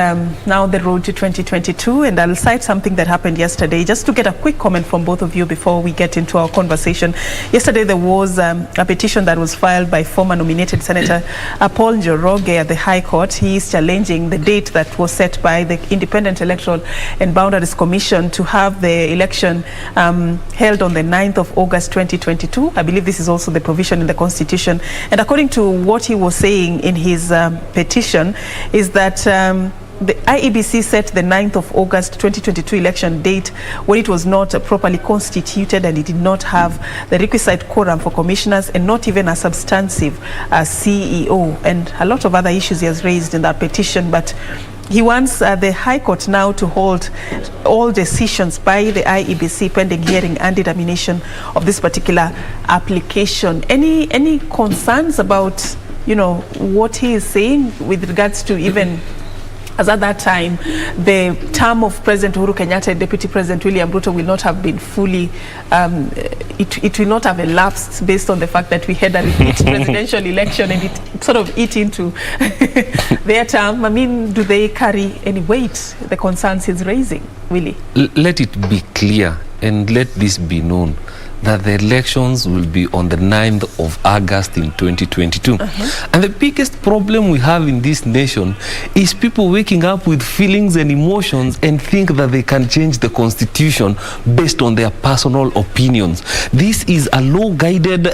now the road to 2022, and I'll cite something that happened yesterday, just to get a quick comment from both of you before we get into our conversation. Yesterday, there was a petition that was filed by former nominated Senator Paul Njoroge at the High Court. He is challenging the date that was set by the Independent Electoral and Boundaries Commission to have the election held on the 9th of August 2022. I believe this is also the provision in the Constitution. And according to what he was saying in his petition, is that the IEBC set the 9th of August 2022 election date when it was not properly constituted, and it did not have the requisite quorum for commissioners and not even a substantive CEO, and a lot of other issues he has raised in that petition. But he wants the High Court now to hold all decisions by the IEBC pending hearing and determination of this particular application. Any concerns about, what he is saying with regards to even, as at that time, the term of President Uhuru Kenyatta and Deputy President William Ruto will not have been fully, it will not have elapsed based on the fact that we had a repeat presidential election, and it sort of eat into their term. I mean, do they carry any weight, the concerns he's raising, Willie? Let it be clear and let this be known that the elections will be on the 9th of August in 2022. And the biggest problem we have in this nation is people waking up with feelings and emotions and think that they can change the constitution based on their personal opinions. This is a law-guided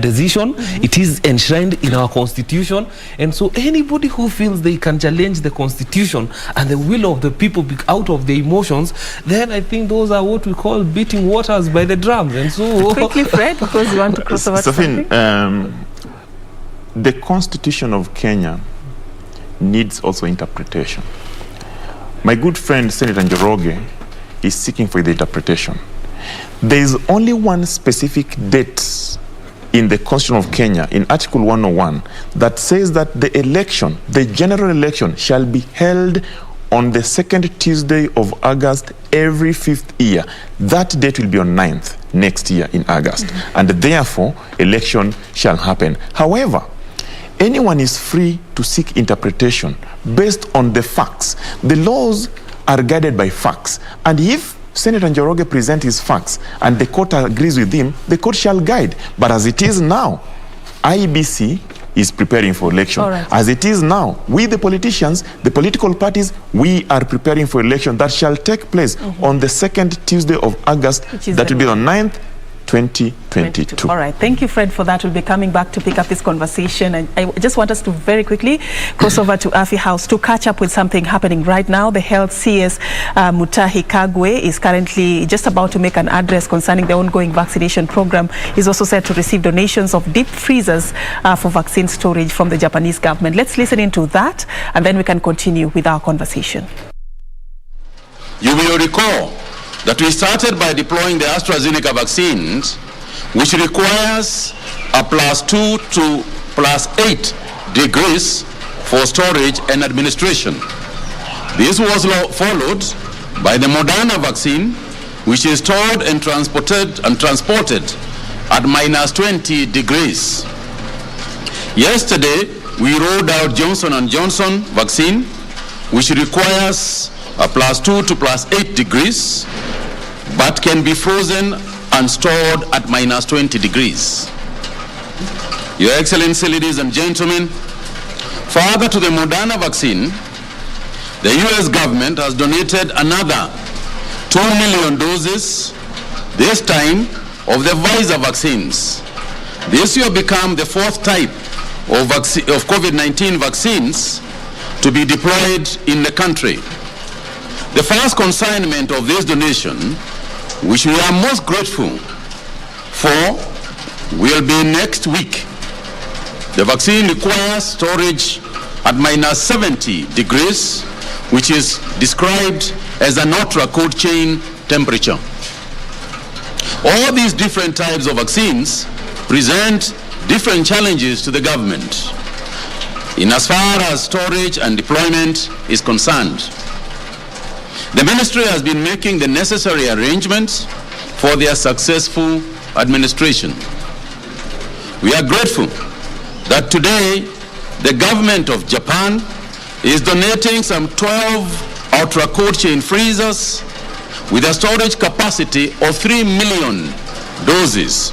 decision. It is enshrined in our constitution. And so anybody who feels they can challenge the constitution and the will of the people out of the emotions, then I think those are what we call beating waters by the drums. And so quickly, Fred, because you want to cross over Sefirne, the Constitution of Kenya needs also interpretation. My good friend Senator Njoroge is seeking for the interpretation. There is only one specific date in the Constitution of Kenya, in Article 101, that says that the election, the general election, shall be held on the second Tuesday of August every 5th year. That date will be on 9th next year in August. And therefore, election shall happen. However, anyone is free to seek interpretation based on the facts. The laws are guided by facts. And if Senator Njoroge present his facts and the court agrees with him, the court shall guide. But as it is now, IEBC is preparing for election. Right. As it is now, we the politicians, the political parties, we are preparing for election that shall take place on the 2nd Tuesday of August, that will be on 9th, 2022. All right, thank you, Fred, for that. We'll be coming back to pick up this conversation, and I just want us to very quickly cross over to Afi House to catch up with something happening right now. The Health CS Mutahi Kagwe is currently just about to make an address concerning the ongoing vaccination program. He's also set to receive donations of deep freezers for vaccine storage from the Japanese government. Let's listen into that, and then we can continue with our conversation. You will recall that we started by deploying the AstraZeneca vaccines, which requires a +2 to +8 degrees for storage and administration. This was followed by the Moderna vaccine, which is stored and transported at -20 degrees. Yesterday, we rolled out Johnson & Johnson vaccine, which requires a +2 to +8 degrees, but can be frozen and stored at -20 degrees. Your Excellency, ladies and gentlemen, further to the Moderna vaccine, the US government has donated another 2 million doses, this time of the Pfizer vaccines. This will become the 4th type of COVID-19 vaccines to be deployed in the country. The first consignment of this donation, which we are most grateful for, will be next week. The vaccine requires storage at -70 degrees, which is described as an ultra cold chain temperature. All these different types of vaccines present different challenges to the government in as far as storage and deployment is concerned. The ministry has been making the necessary arrangements for their successful administration. We are grateful that today the government of Japan is donating some 12 ultra cold chain freezers with a storage capacity of 3 million doses.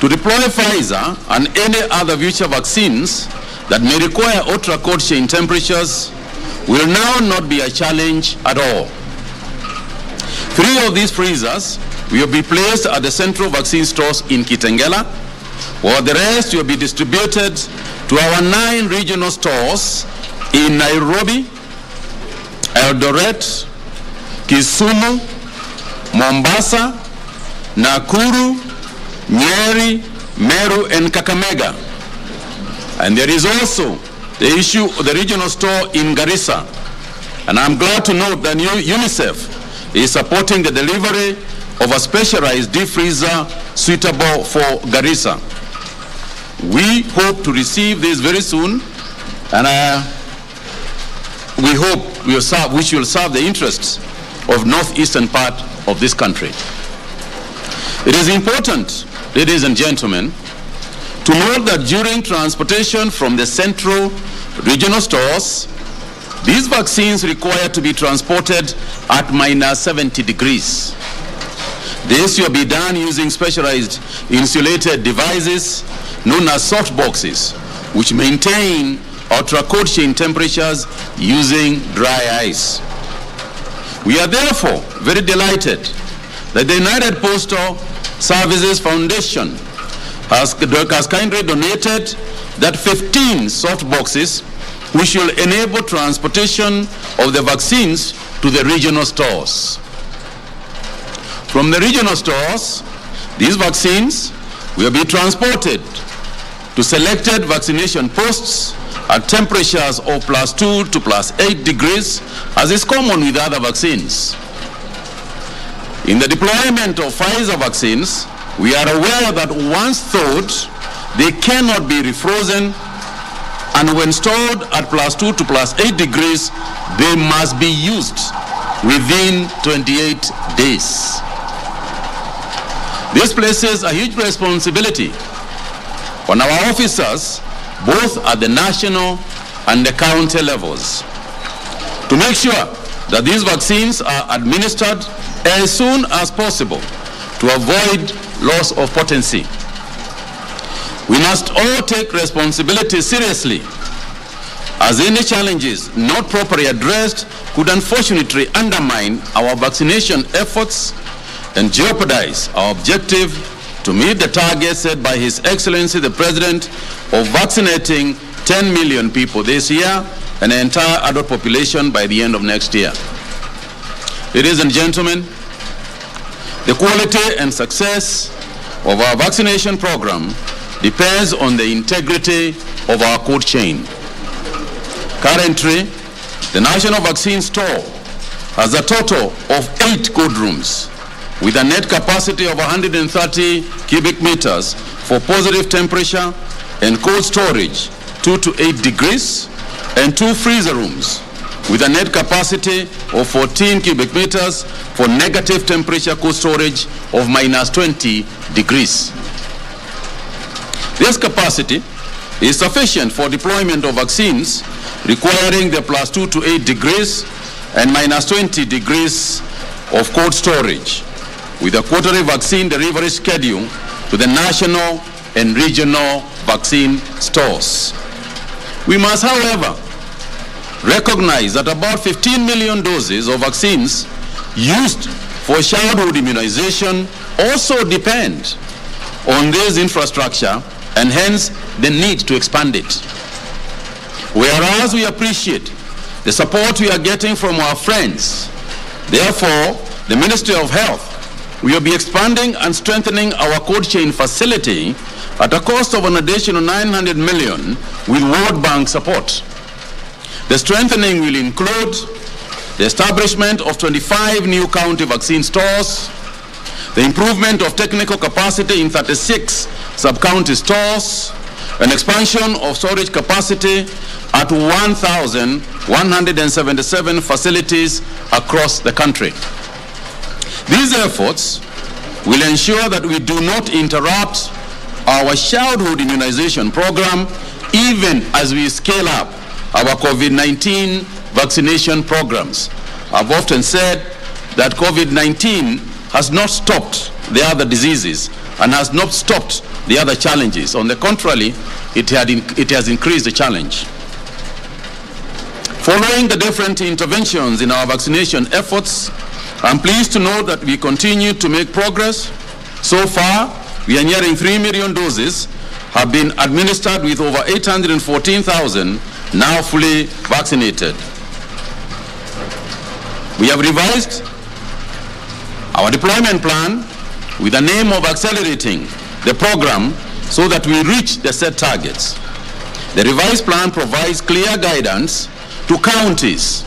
To deploy Pfizer and any other future vaccines that may require ultra cold chain temperatures will now not be a challenge at all. 3 of these freezers will be placed at the central vaccine stores in Kitengela, while the rest will be distributed to our 9 regional stores in Nairobi, Eldoret, Kisumu, Mombasa, Nakuru, Nyeri, Meru, and Kakamega. And there is also the regional store in Garissa. And I'm glad to note that UNICEF is supporting the delivery of a specialized deep freezer suitable for Garissa. We hope to receive this very soon, and we hope which will serve the interests of northeastern part of this country. It is important, ladies and gentlemen, to note that during transportation from the central regional stores, these vaccines require to be transported at -70 degrees. This will be done using specialized insulated devices known as soft boxes, which maintain ultra cold chain temperatures using dry ice. We are therefore very delighted that the United Postal Services Foundation has kindly donated that 15 soft boxes, which will enable transportation of the vaccines to the regional stores. From the regional stores, these vaccines will be transported to selected vaccination posts at temperatures of +2 to +8 degrees, as is common with other vaccines. In the deployment of Pfizer vaccines, we are aware that once thawed, they cannot be refrozen, and when stored at +2 to +8 degrees, they must be used within 28 days. This places a huge responsibility on our officers, both at the national and the county levels, to make sure that these vaccines are administered as soon as possible to avoid loss of potency. We must all take responsibility seriously, as any challenges not properly addressed could unfortunately undermine our vaccination efforts and jeopardize our objective to meet the target set by His Excellency the President of vaccinating 10 million people this year and the entire adult population by the end of next year. Ladies and gentlemen, the quality and success of our vaccination program depends on the integrity of our cold chain. Currently, the National Vaccine Store has a total of 8 cold rooms with a net capacity of 130 cubic meters for positive temperature and cold storage 2 to 8 degrees, and 2 freezer rooms with a net capacity of 14 cubic meters for negative temperature cold storage of -20 degrees. This capacity is sufficient for deployment of vaccines requiring the +2 to 8 degrees and -20 degrees of cold storage, with a quarterly vaccine delivery schedule to the national and regional vaccine stores. We must, however, recognize that about 15 million doses of vaccines used for childhood immunization also depend on this infrastructure, and hence the need to expand it. Whereas we appreciate the support we are getting from our friends, therefore, the Ministry of Health will be expanding and strengthening our cold chain facility at a cost of an additional 900 million with World Bank support. The strengthening will include the establishment of 25 new county vaccine stores, the improvement of technical capacity in 36 sub-county stores, an expansion of storage capacity at 1,177 facilities across the country. These efforts will ensure that we do not interrupt our childhood immunization program even as we scale up our COVID-19 vaccination programs. I've often said that COVID-19 has not stopped the other diseases and has not stopped the other challenges. On the contrary, it has increased the challenge. Following the different interventions in our vaccination efforts, I'm pleased to know that we continue to make progress. So far, we are nearing 3 million doses have been administered, with over 814,000 now fully vaccinated. We have revised our deployment plan with the aim of accelerating the program so that we reach the set targets. The revised plan provides clear guidance to counties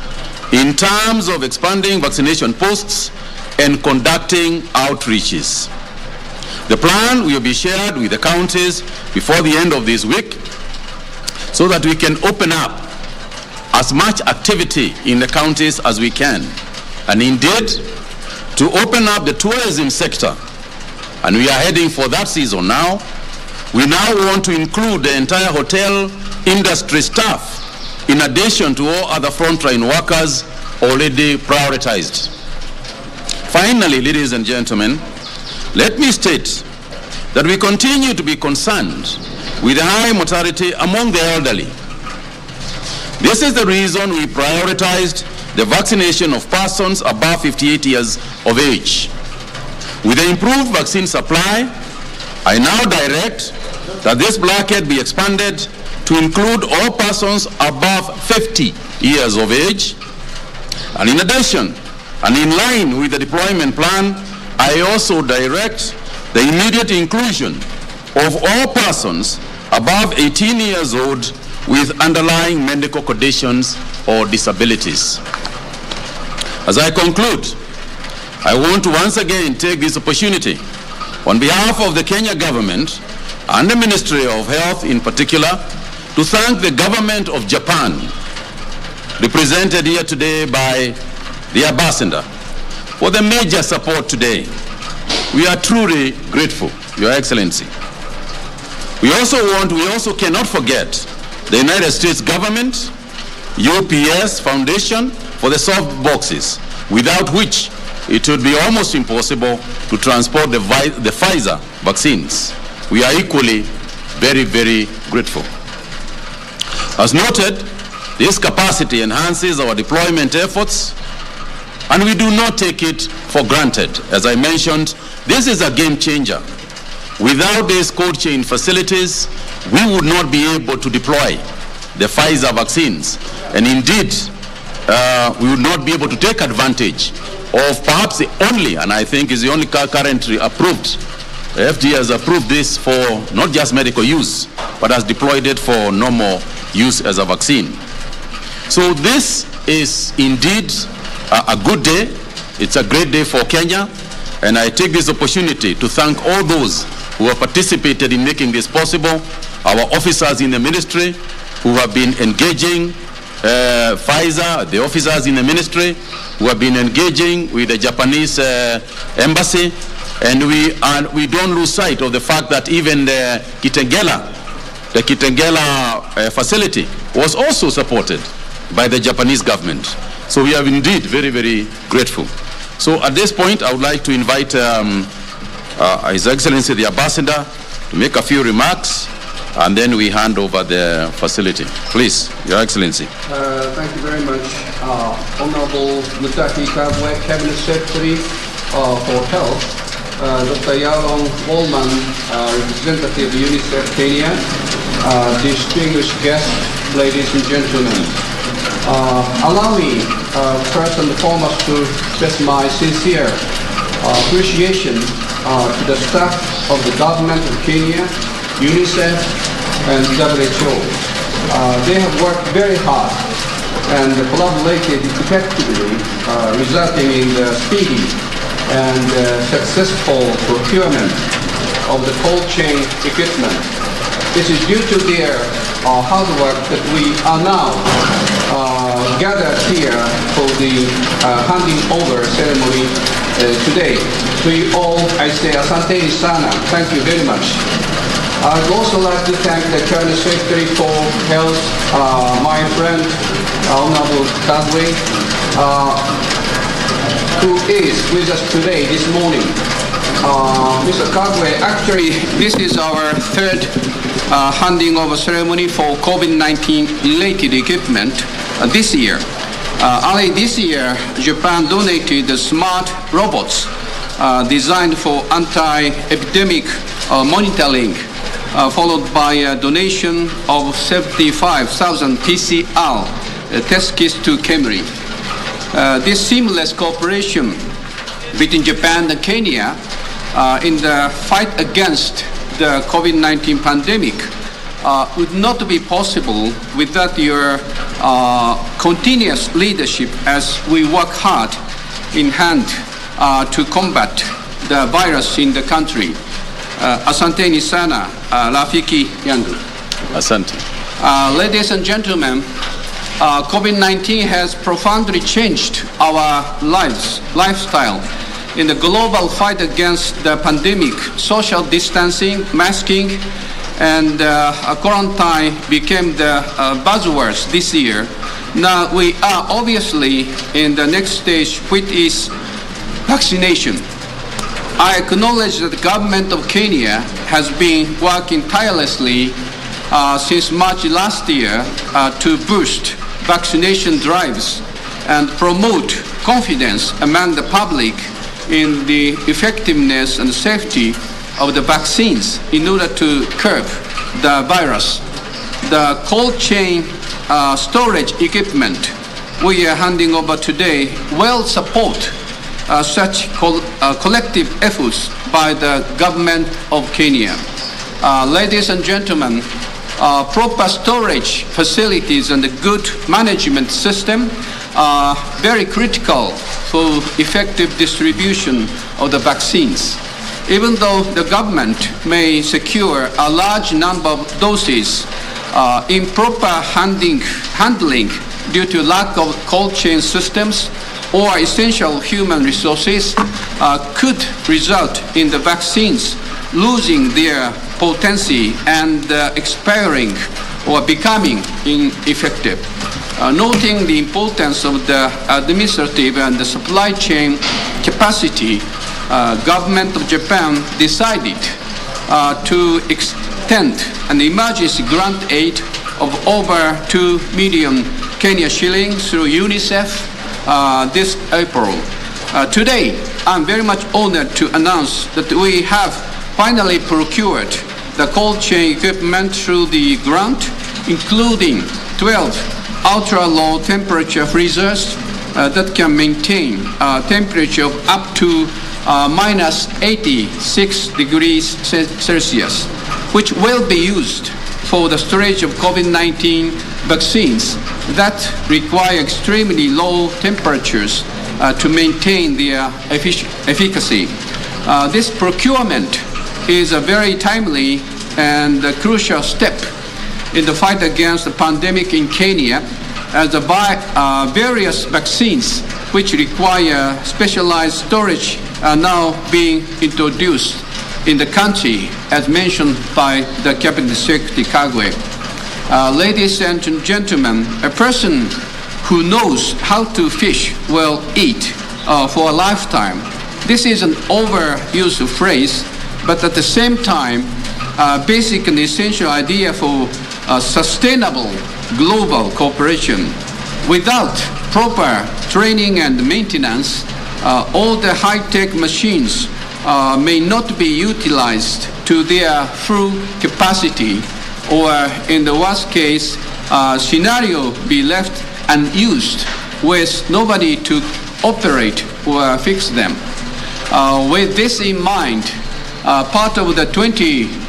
in terms of expanding vaccination posts and conducting outreaches. The plan will be shared with the counties before the end of this week so that we can open up as much activity in the counties as we can. And indeed, to open up the tourism sector, and we are heading for that season now, we now want to include the entire hotel industry staff in addition to all other frontline workers already prioritized. Finally, ladies and gentlemen, let me state that we continue to be concerned with the high mortality among the elderly. This is the reason we prioritized the vaccination of persons above 58 years of age. With the improved vaccine supply, I now direct that this bracket be expanded to include all persons above 50 years of age. And in addition, and in line with the deployment plan, I also direct the immediate inclusion of all persons above 18 years old with underlying medical conditions or disabilities. As I conclude, I want to once again take this opportunity on behalf of the Kenya government and the Ministry of Health in particular to thank the government of Japan, represented here today by the ambassador, for the major support today. We are truly grateful, Your Excellency. We also cannot forget the United States government, UPS Foundation, for the soft boxes, without which it would be almost impossible to transport the Pfizer vaccines. We are equally very, very grateful. As noted, this capacity enhances our deployment efforts, and we do not take it for granted. As I mentioned, this is a game changer. Without these cold chain facilities, we would not be able to deploy the Pfizer vaccines. And indeed, we would not be able to take advantage of perhaps the only, and I think is the only currently approved, the FDA has approved this for not just medical use, but has deployed it for normal use as a vaccine. So this is indeed a good day. It's a great day for Kenya, and I take this opportunity to thank all those who have participated in making this possible, our officers in the ministry who have been engaging Pfizer, the officers in the ministry who have been engaging with the Japanese embassy, and we don't lose sight of the fact that even the Kitengela facility was also supported by the Japanese government. So we are indeed very, very grateful. So at this point, I would like to invite His Excellency the Ambassador to make a few remarks, and then we hand over the facility. Please, Your Excellency. Thank you very much. Honorable Mutaki Kabwe, Cabinet Secretary for Health, Dr. Yalong Wallman, representative of UNICEF Kenya, distinguished guests, ladies and gentlemen. Allow me first and foremost to express my sincere appreciation to the staff of the government of Kenya, UNICEF and WHO. They have worked very hard and collaborated effectively, resulting in the speedy and successful procurement of the cold chain equipment. This is due to their hard work that we are now gathered here for the handing over ceremony today. To you all, I say Asante Sana. Thank you very much. I'd also like to thank the Cabinet Secretary for Health, my friend, Honorable Kabwe, who is with us today, this morning. Mr. Kabwe, actually, this is our third handing over ceremony for COVID-19 related equipment this year. Early this year, Japan donated the smart robots designed for anti-epidemic monitoring, followed by a donation of 75,000 PCR test kits to Kemri. This seamless cooperation between Japan and Kenya in the fight against the COVID-19 pandemic would not be possible without your continuous leadership as we work hard in hand to combat the virus in the country. Asante ni sana, rafiki yangu. Asante. Ladies and gentlemen, COVID-19 has profoundly changed our lifestyle. In the global fight against the pandemic, social distancing, masking, and quarantine became the buzzwords this year. Now we are obviously in the next stage, which is vaccination. I acknowledge that the government of Kenya has been working tirelessly since March last year to boost vaccination drives and promote confidence among the public in the effectiveness and safety of the vaccines in order to curb the virus. The cold chain storage equipment we are handing over today will support such collective efforts by the government of Kenya. Ladies and gentlemen, proper storage facilities and a good management system are very critical for effective distribution of the vaccines. Even though the government may secure a large number of doses, improper handling due to lack of cold chain systems or essential human resources could result in the vaccines losing their potency and expiring or becoming ineffective. Noting the importance of the administrative and the supply chain capacity, government of Japan decided to extend an emergency grant aid of over 2 million Kenya shillings through UNICEF this April. Today, I'm very much honored to announce that we have finally procured the cold chain equipment through the grant, including 12 ultra-low temperature freezers that can maintain a temperature of up to minus 86 degrees Celsius, which will be used for the storage of COVID-19 vaccines that require extremely low temperatures to maintain their efficacy. This procurement is a very timely and crucial step in the fight against the pandemic in Kenya, as the various vaccines which require specialized storage are now being introduced in the country, as mentioned by the Cabinet Secretary Kagwe. Ladies and gentlemen, a person who knows how to fish will eat for a lifetime. This is an overused phrase, but at the same time, a basic and essential idea for sustainable global cooperation. Without proper training and maintenance, all the high-tech machines may not be utilized to their full capacity, or in the worst case scenario, be left unused with nobody to operate or fix them. With this in mind, part of the 20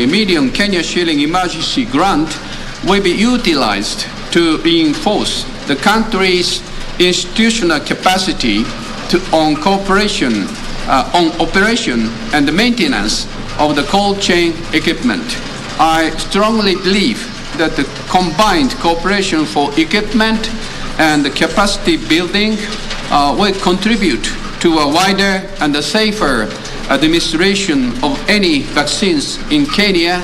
million Kenya shilling emergency grant will be utilized to reinforce the country's institutional capacity on operation and the maintenance of the cold chain equipment. I strongly believe that the combined cooperation for equipment and the capacity building will contribute to a wider and a safer administration of any vaccines in Kenya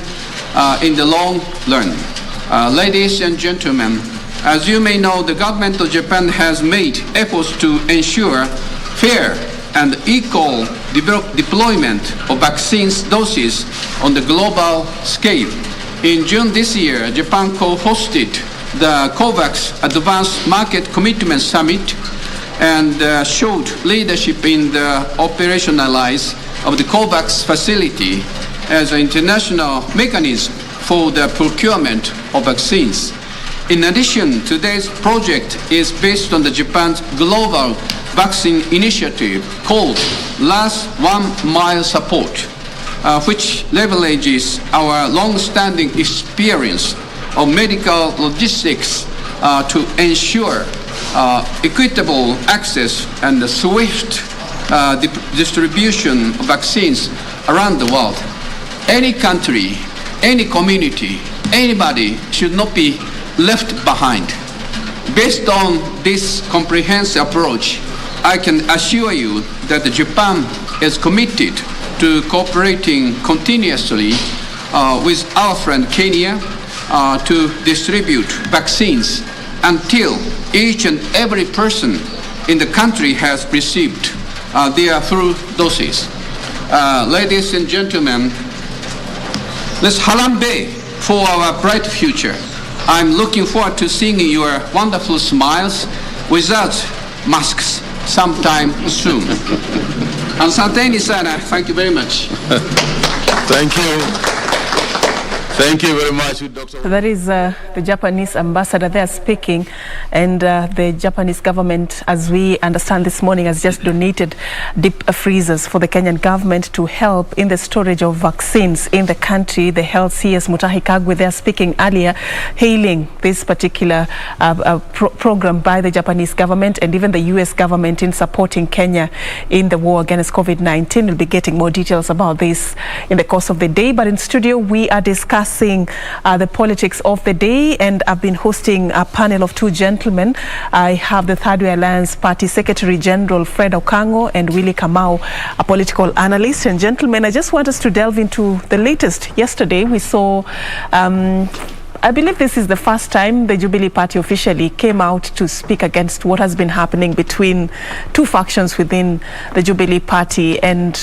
in the long run. Ladies and gentlemen, as you may know, the government of Japan has made efforts to ensure fair and equal deployment of vaccines doses on the global scale. In June this year, Japan co-hosted the COVAX Advanced Market Commitment Summit and showed leadership in the operationalize of the COVAX facility as an international mechanism for the procurement of vaccines. In addition, today's project is based on the Japan's global vaccine initiative called Last 1 Mile Support, which leverages our long-standing experience of medical logistics to ensure equitable access and swift distribution of vaccines around the world. Any country, any community, anybody should not be left behind. Based on this comprehensive approach, I can assure you that Japan is committed to cooperating continuously with our friend Kenya to distribute vaccines until each and every person in the country has received their full doses. Ladies and gentlemen, let's harambe for our bright future. I'm looking forward to seeing your wonderful smiles without masks sometime soon. And Santeni Sana, thank you very much. Thank you. Thank you very much, Dr. That is the Japanese ambassador there speaking, and the Japanese government, as we understand this morning, has just donated deep freezers for the Kenyan government to help in the storage of vaccines in the country. The health CS Mutahi Kagwe there speaking earlier, hailing this particular program by the Japanese government and even the US government in supporting Kenya in the war against COVID-19. We'll be getting more details about this in the course of the day, but in studio we are discussing the politics of the day, and I've been hosting a panel of two gentlemen. I have the Third Way Alliance Party Secretary General Fred Okango and Willie Kamau, a political analyst. And gentlemen, I just want us to delve into the latest. Yesterday we saw I believe this is the first time the Jubilee Party officially came out to speak against what has been happening between two factions within the Jubilee Party, and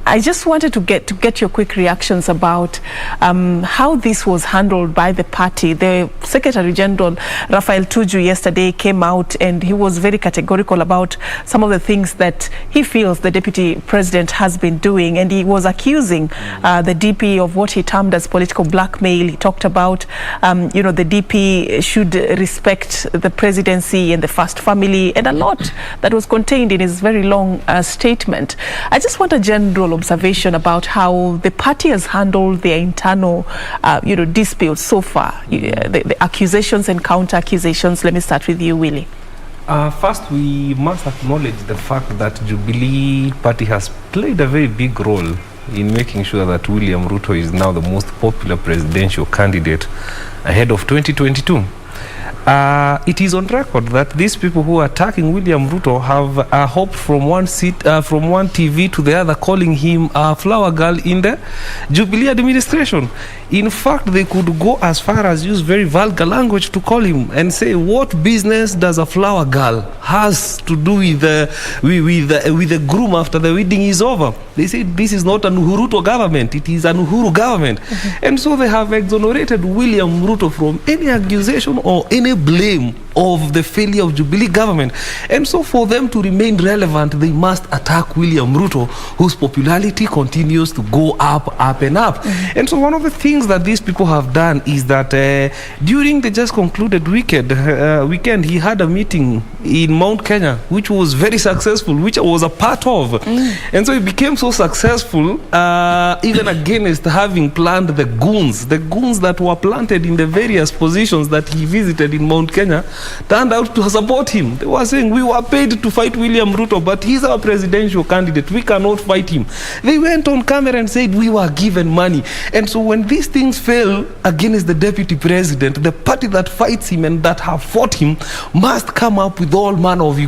I just wanted to get your quick reactions about how this was handled by the party. The Secretary General, Raphael Tuju, yesterday came out and he was very categorical about some of the things that he feels the Deputy President has been doing, and he was accusing the DP of what he termed as political blackmail. He talked about, the DP should respect the presidency and the first family, and a lot that was contained in his very long statement. I just want a general observation about how the party has handled their internal, disputes so far, the accusations and counter-accusations. Let me start with you, Willie. First, we must acknowledge the fact that Jubilee Party has played a very big role in making sure that William Ruto is now the most popular presidential candidate ahead of 2022. It is on record that these people who are attacking William Ruto have hopped from one TV to the other, calling him a flower girl in the Jubilee administration. In fact, they could go as far as use very vulgar language to call him and say, what business does a flower girl has to do with the groom after the wedding is over? They say this is not an Uhuru government, it is an Uhuru government. And so they have exonerated William Ruto from any accusation or any blame of the failure of Jubilee government. And so for them to remain relevant, they must attack William Ruto, whose popularity continues to go up and up. And so one of the things that these people have done is that during the just concluded weekend, he had a meeting in Mount Kenya, which was very successful, which I was a part of. And so it became so successful, even against having planned the goons that were planted in the various positions that he visited in Mount Kenya, turned out to support him. They were saying, we were paid to fight William Ruto, but he's our presidential candidate, we cannot fight him. They went on camera and said, we were given money. And so when these things fail against the deputy president, the party that fights him and that have fought him must come up with all manner of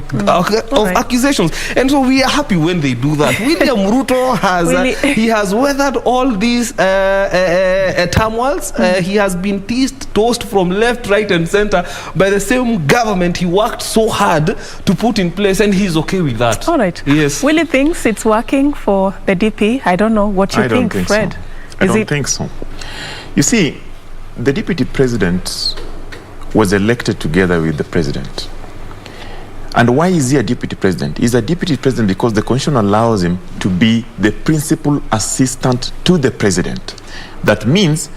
accusations. And so we are happy when they do that. William Ruto has weathered all these turmoils. He has been tossed from left, right and center by the same government he worked so hard to put in place, and he's okay with that. All right. Yes. Willie thinks it's working for the DP. I don't know what you think, Fred. I don't think so. You see, the deputy president was elected together with the president. And why is he a deputy president? He's a deputy president because the constitution allows him to be the principal assistant to the president. That means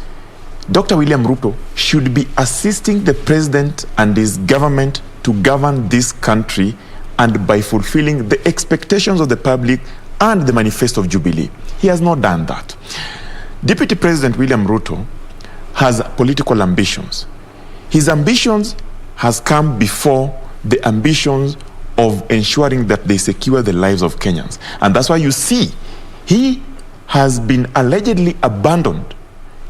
Dr. William Ruto should be assisting the president and his government to govern this country, and by fulfilling the expectations of the public and the manifesto of Jubilee. He has not done that. Deputy President William Ruto has political ambitions. His ambitions has come before the ambitions of ensuring that they secure the lives of Kenyans. And that's why you see he has been allegedly abandoned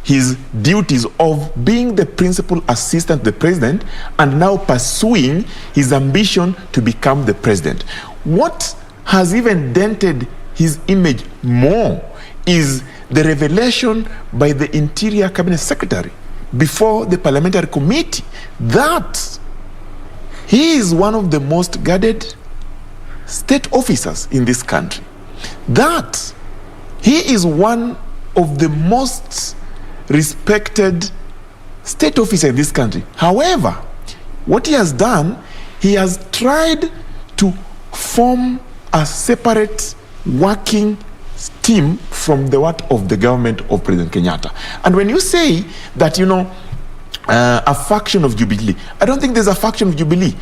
his duties of being the principal assistant to the president and now pursuing his ambition to become the president. What has even dented his image more is the revelation by the Interior Cabinet Secretary before the Parliamentary Committee that he is one of the most guarded state officers in this country, that he is one of the most respected state officer in this country. However, what he has done, he has tried to form a separate working team from the work of the government of President Kenyatta. And when you say that, a faction of Jubilee, I don't think there's a faction of Jubilee.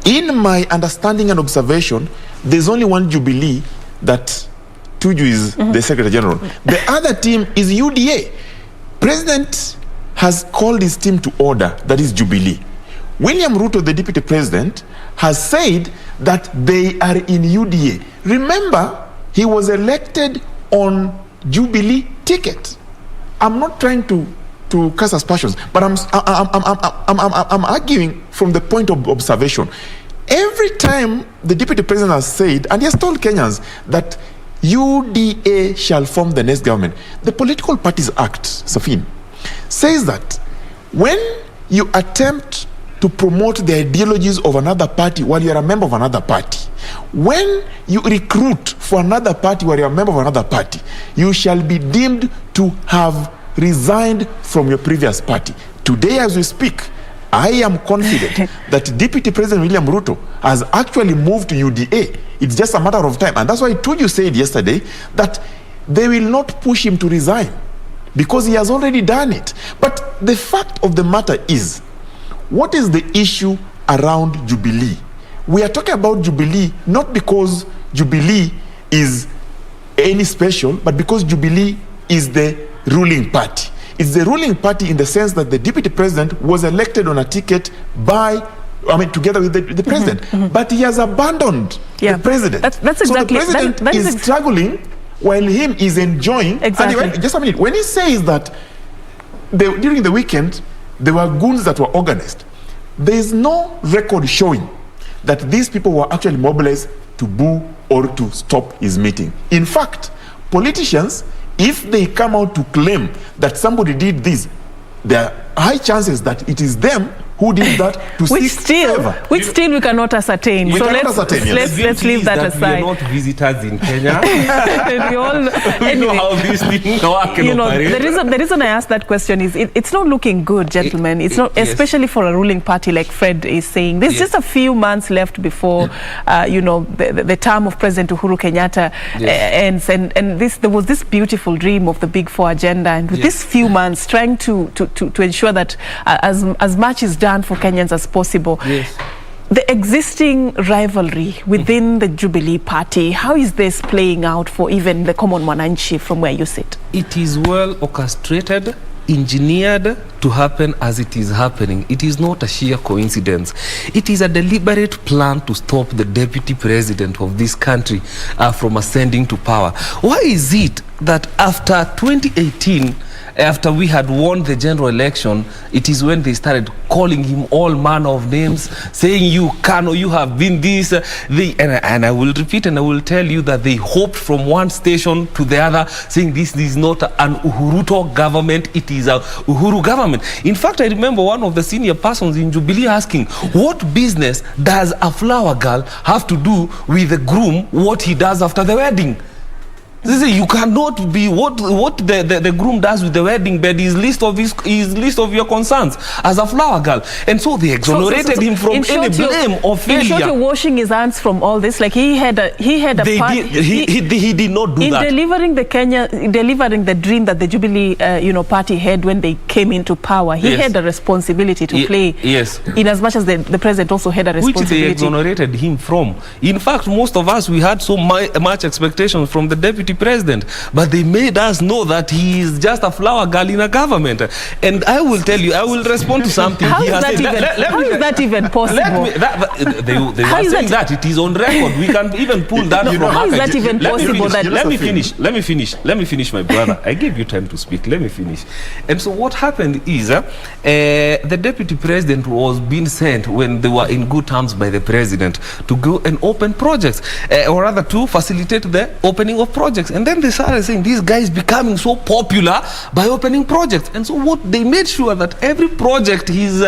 In my understanding and observation, there's only one Jubilee, that Tuju is the Secretary General. The other team is UDA. President has called his team to order, that is Jubilee. William Ruto, the Deputy President, has said that they are in UDA. Remember, he was elected on Jubilee ticket. I'm not trying to cast aspersions, but I'm arguing from the point of observation. Every time the Deputy President has said, and he has told Kenyans that UDA shall form the next government, the Political Parties Act, Sefirne, says that When you attempt to promote the ideologies of another party while you're a member of another party, when you recruit for another party while you're a member of another party, you shall be deemed to have resigned from your previous party. Today, as we speak, I am confident that Deputy President William Ruto has actually moved to UDA. It's just a matter of time. And that's why Tuju said yesterday that they will not push him to resign because he has already done it. But the fact of the matter is, what is the issue around Jubilee? We are talking about Jubilee not because Jubilee is any special, but because Jubilee is the ruling party. It's the ruling party in the sense that the deputy president was elected on a ticket together with the president. But he has abandoned the president. That's exactly. So the president is struggling while him is enjoying. Exactly. Just a minute. When he says that during the weekend, there were goons that were organized, there is no record showing that these people were actually mobilized to boo or to stop his meeting. In fact, politicians, if they come out to claim that somebody did this, there are high chances that it is them who did that to seek favor. Which still we cannot ascertain. We so cannot let's ascertain, yes. let's leave that aside. We are not visitors in Kenya. We know how these things work and operate. The reason I asked that question is it's not looking good, gentlemen. It's not, especially for a ruling party like Fred is saying. There's just a few months left before, the term of President Uhuru Kenyatta ends, and there was this beautiful dream of the Big Four agenda, and with these few months, trying to ensure that as much is done for Kenyans as possible. The existing rivalry within the Jubilee party, how is this playing out for even the common mwananchi from where you sit? It is well orchestrated, engineered to happen as it is happening. It is not a sheer coincidence. It is a deliberate plan to stop the deputy president of this country from ascending to power. Why is it that after 2018, after we had won the general election, it is when they started calling him all manner of names, saying you can or you have been this, and I will repeat and I will tell you that they hopped from one station to the other, saying this is not an Uhuruto government, it is a Uhuru government. In fact, I remember one of the senior persons in Jubilee asking, what business does a flower girl have to do with the groom, what he does after the wedding? You cannot be what the groom does with the wedding bed is list of your concerns as a flower girl, and so they exonerated him from any blame or failure. In short, you're washing his hands from all this. Like he had a part. He did not do that in delivering the dream that the Jubilee party had when they came into power. He had a responsibility to play. Yes. In as much as the president also had a responsibility. Which they exonerated him from. In fact, most of us, we had so much expectations from the deputy president, but they made us know that he is just a flower girl in a government. And I will tell you, I will respond to something how is that even possible? They were saying that it is on record. We can even pull that from how is that even possible? Let me finish, my brother. I gave you time to speak. Let me finish. And so what happened is the deputy president was being sent when they were in good terms by the president to go and open projects, or rather to facilitate the opening of projects. And then they started saying this guy is becoming so popular by opening projects. And so what they made sure that every project he's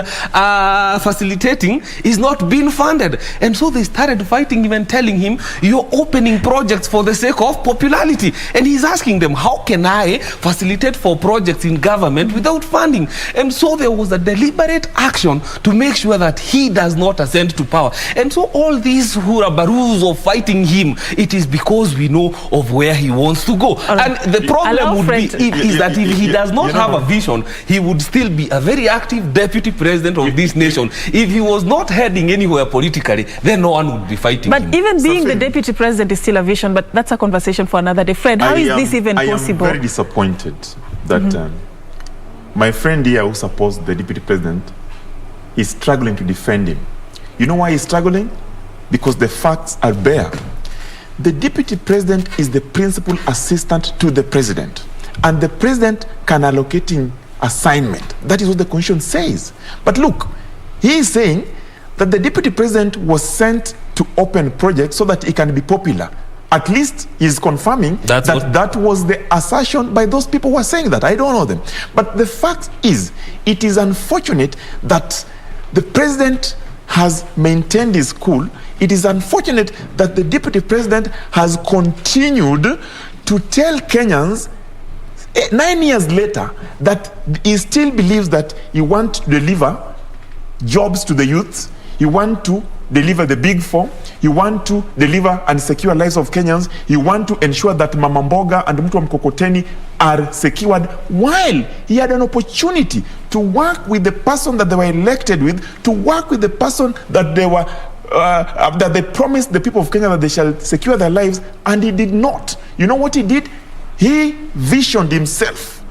facilitating is not being funded. And so they started fighting him and telling him, you're opening projects for the sake of popularity. And he's asking them, how can I facilitate for projects in government without funding? And so there was a deliberate action to make sure that he does not ascend to power. And so all these hurrabaroos of fighting him, it is because we know of where he wants to go. And the problem would be is that if he does not have a vision, he would still be a very active deputy president of this nation. If he was not heading anywhere politically, then no one would be fighting him. But even being the deputy president is still a vision, but that's a conversation for another day. Fred, how is this even possible? I am very disappointed that my friend here who supports the deputy president is struggling to defend him. You know why he's struggling? Because the facts are bare. The deputy president is the principal assistant to the president, and the president can allocate him assignment. That is what the constitution says. But look, he is saying that the deputy president was sent to open projects so that he can be popular. At least he's confirming that was the assertion by those people who are saying that. I don't know them. But the fact is, it is unfortunate that the president has maintained his cool. It is unfortunate that the deputy president has continued to tell Kenyans 9 years later that he still believes that he wants to deliver jobs to the youths. He wants to deliver the big four. He wants to deliver and secure lives of Kenyans. He wants to ensure that Mama Mboga and Mtu wa Mkokoteni are secured, while he had an opportunity to work with the person that they were elected with, to work with the person that they were that they promised the people of Kenya that they shall secure their lives, and he did not. You know what he did? He visioned himself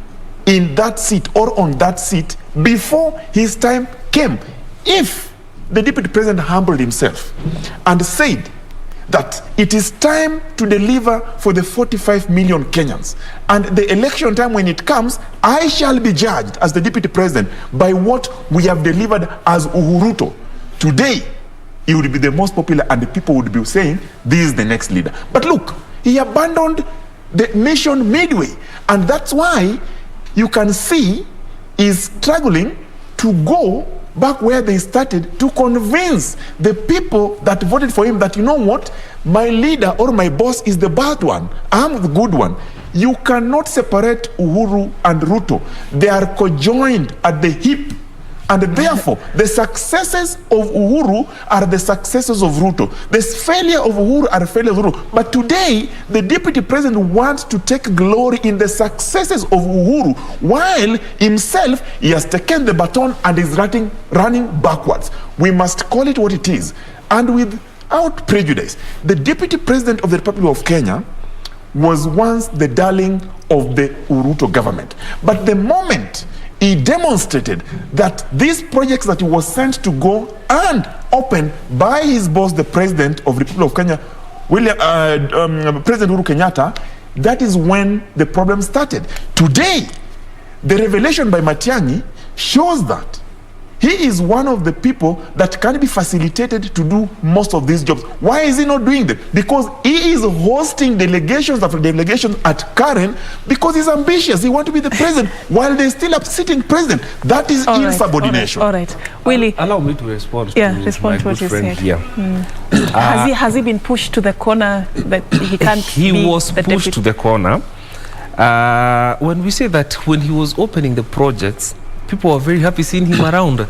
in that seat or on that seat before his time came. If the deputy president humbled himself and said that it is time to deliver for the 45 million Kenyans, and the election time when it comes, I shall be judged as the deputy president by what we have delivered as Uhuruto. Today, he would be the most popular and the people would be saying, this is the next leader. But look, he abandoned the nation midway, and that's why you can see he's struggling to go back where they started, to convince the people that voted for him that, you know what, my leader or my boss is the bad one, I'm the good one. You cannot separate Uhuru and Ruto. They are conjoined at the hip. And therefore, the successes of Uhuru are the successes of Ruto. The failure of Uhuru are the failure of Ruto. But today, the deputy president wants to take glory in the successes of Uhuru, while himself, he has taken the baton and is running backwards. We must call it what it is. And without prejudice, the deputy president of the Republic of Kenya was once the darling of the Ruto government. But the moment he demonstrated that these projects that he was sent to go and open by his boss, the president of the Republic of Kenya, President Uhuru Kenyatta, that is when the problem started. Today, the revelation by Matiang'i shows that he is one of the people that can be facilitated to do most of these jobs. Why is he not doing them? Because he is hosting delegations after delegations at Karen because he's ambitious. He wants to be the president while there's still a sitting president. That is insubordination. All right. Willie. Allow me to respond to respond my to what good you friend said. here. Has he been pushed to the corner that he can't He was pushed to the corner. When we say that when he was opening the projects, people were very happy seeing him around.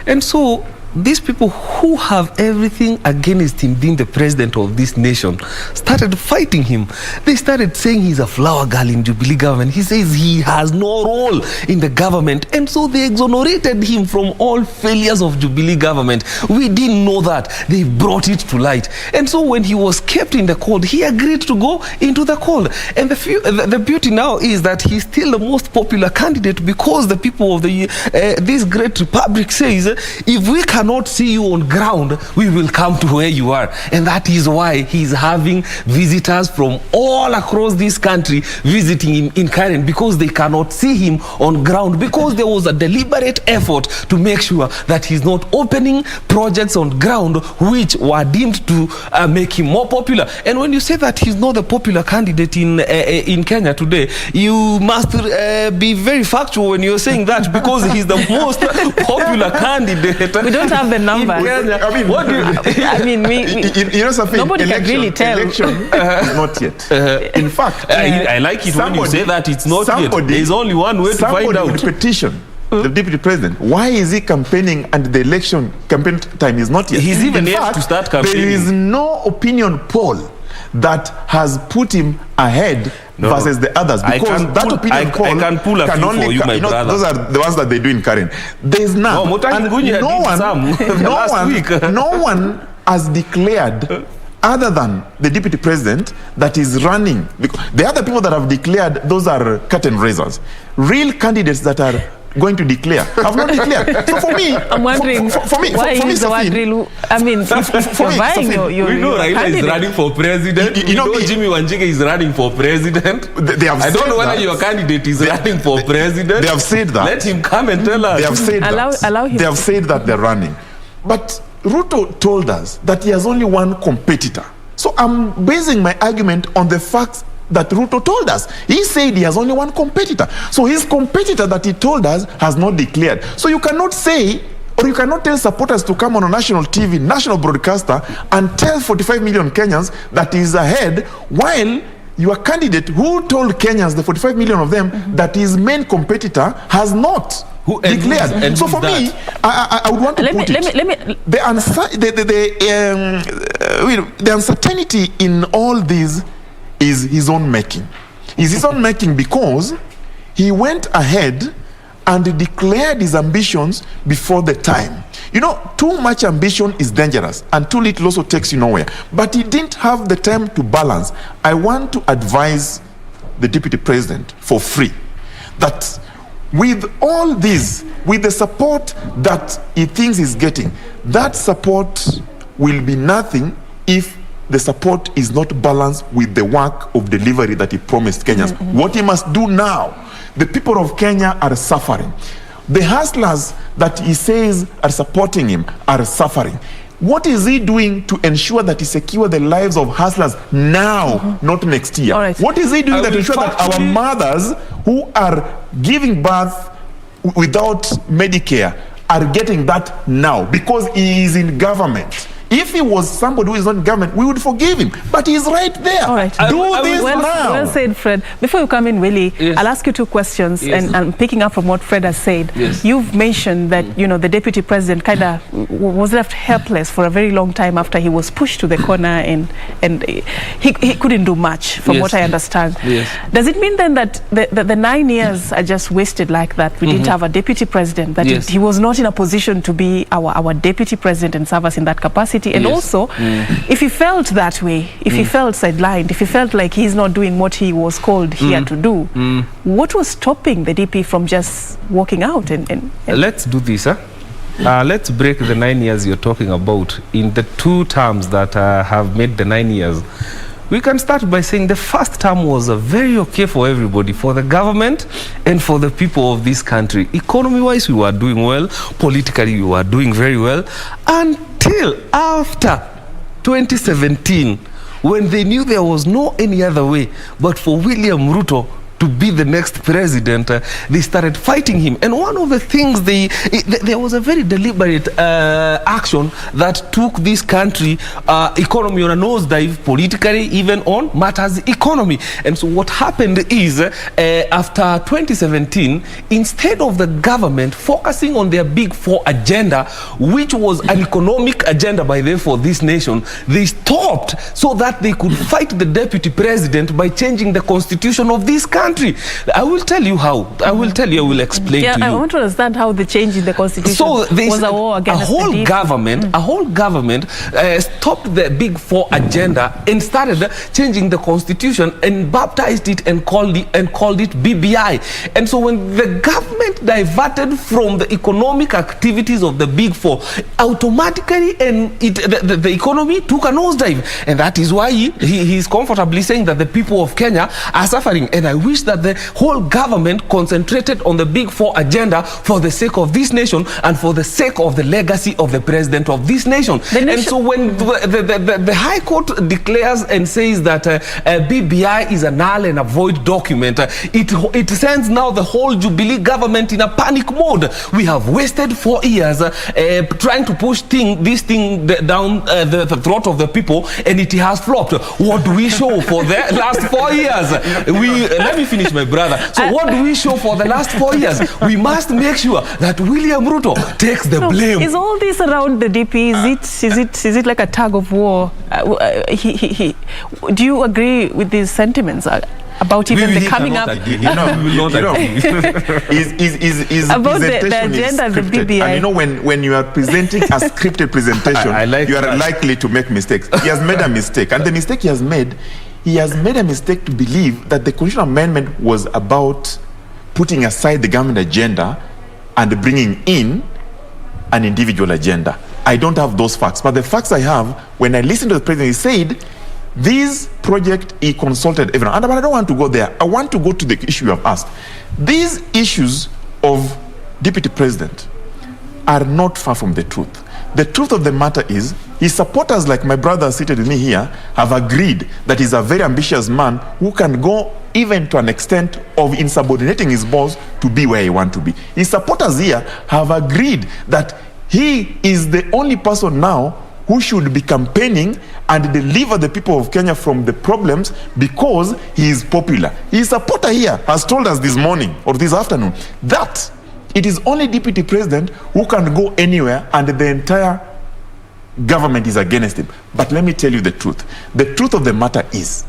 And so these people who have everything against him being the president of this nation started fighting him. They started saying he's a flower girl in Jubilee government. He says he has no role in the government. And so they exonerated him from all failures of Jubilee government. We didn't know that. They brought it to light. And so when he was kept in the cold, he agreed to go into the cold. And the beauty now is that he's still the most popular candidate because the people of this great republic says, if we cannot see you on ground, we will come to where you are. And that is why he's having visitors from all across this country visiting him in Karen, because they cannot see him on ground, because there was a deliberate effort to make sure that he's not opening projects on ground which were deemed to make him more popular. And when you say that he's not the popular candidate in Kenya today, you must be very factual when you're saying that, because he's the most popular candidate. We don't have the numbers. You know something? Nobody can really tell. Election, not yet. In fact, I like it when you say that it's not yet. There's only one way to find out. Somebody would petition the deputy president. Why is he campaigning and the election campaign time is not yet? He's even yet to start campaigning. There is no opinion poll that has put him ahead versus the others, because that opinion poll can pull a few for you, my brother. Those are the ones that they do in Karen. There is none. No one has declared other than the deputy president that is running. The other people that have declared, those are curtain raisers. Real candidates that are going to declare have not declared. So for me, I'm wondering why is the word real? I mean, you're buying your we know Raila is running for president. You know Jimmy Wanjige is running for president. I don't know whether your candidate is running for president. They have said that. Let him come and tell us. They have said that. Allow him. They have said that they're running. But Ruto told us that he has only one competitor So I'm basing my argument on the facts that Ruto told us. He said he has only one competitor. So his competitor that he told us has not declared. So you cannot say, or you cannot tell supporters to come on a national TV, national broadcaster, and tell 45 million Kenyans that he is ahead, while your candidate who told Kenyans, the 45 million of them, that his main competitor has not declared. And so for me, I would want to put it. The uncertainty in all this is his own making. Is his own making because he went ahead and declared his ambitions before the time. You know, too much ambition is dangerous, and too little also takes you nowhere. But he didn't have the time to balance. I want to advise the deputy president for free that with all this, with the support that he thinks he's getting, that support will be nothing if the support is not balanced with the work of delivery that he promised Kenyans. What he must do now, the people of Kenya are suffering. The hustlers that he says are supporting him are suffering. What is he doing to ensure that he secure the lives of hustlers now, not next year? Right. What is he doing to ensure that our mothers who are giving birth without Medicare are getting that now? Because he is in government. If he was somebody who is not in government, we would forgive him. But he's right there. All right. Do this now. Well said, Fred. Before you come in, Willie, I'll ask you two questions. Yes. And picking up from what Fred has said, you've mentioned that, you know, the deputy president kind of was left helpless for a very long time after he was pushed to the corner, and he couldn't do much, from what I understand. Does it mean then that the 9 years are just wasted like that? We didn't have a deputy president, that he was not in a position to be our deputy president and serve us in that capacity? And also, if he felt that way, if he felt sidelined, if he felt like he's not doing what he was called here to do, what was stopping the DP from just walking out? And let's do this, let's break the 9 years you're talking about in the two terms that have made the 9 years. We can start by saying the first term was very okay for everybody, for the government and for the people of this country. Economy-wise, we were doing well. Politically, we were doing very well. Until after 2017, when they knew there was no any other way but for William Ruto to be the next president, they started fighting him. And one of the things, there was a very deliberate action that took this country economy on a nosedive, politically, even on matters economy. And so what happened is, after 2017, instead of the government focusing on their Big Four agenda, which was an economic agenda by them for this nation, they stopped so that they could fight the deputy president by changing the constitution of this country. I will tell you how. I will explain to you. I want to understand how the change in the constitution was a war against a whole government stopped the Big Four agenda and started changing the constitution and baptized it and called it BBI. And so when the government diverted from the economic activities of the Big Four, automatically the economy took a nosedive. And that is why he is comfortably saying that the people of Kenya are suffering. And I wish that the whole government concentrated on the Big Four agenda for the sake of this nation and for the sake of the legacy of the president of this nation. And so when the High Court declares and says that BBI is a null and a void document, it sends now the whole Jubilee government in a panic mode. We have wasted 4 years trying to push this thing down the throat of the people, and it has flopped. What do we show for the last 4 years? Let me finish, my brother. So what do we show for the last 4 years? We must make sure that William Ruto takes the blame. Is all this around the DP? Is it like a tug of war? Do you agree with these sentiments about even the coming up? His agenda, the BBI. And you know, when you are presenting a scripted presentation, you are likely to make mistakes. He has made a mistake, and the mistake he has made a mistake to believe that the constitutional amendment was about putting aside the government agenda and bringing in an individual agenda. I don't have those facts, but the facts I have, when I listened to the president, he said this project, he consulted everyone. But I don't want to go there. I want to go to the issue you have asked. These issues of deputy president are not far from the truth. the truth of the matter is, his supporters, like my brother seated with me here, have agreed that he's a very ambitious man who can go even to an extent of insubordinating his boss to be where he wants to be. His supporters here have agreed that he is the only person now who should be campaigning and deliver the people of Kenya from the problems because he is popular. His supporter here has told us this morning or this afternoon that it is only deputy president who can go anywhere and the entire government is against him. But let me tell you the truth. The truth of the matter is,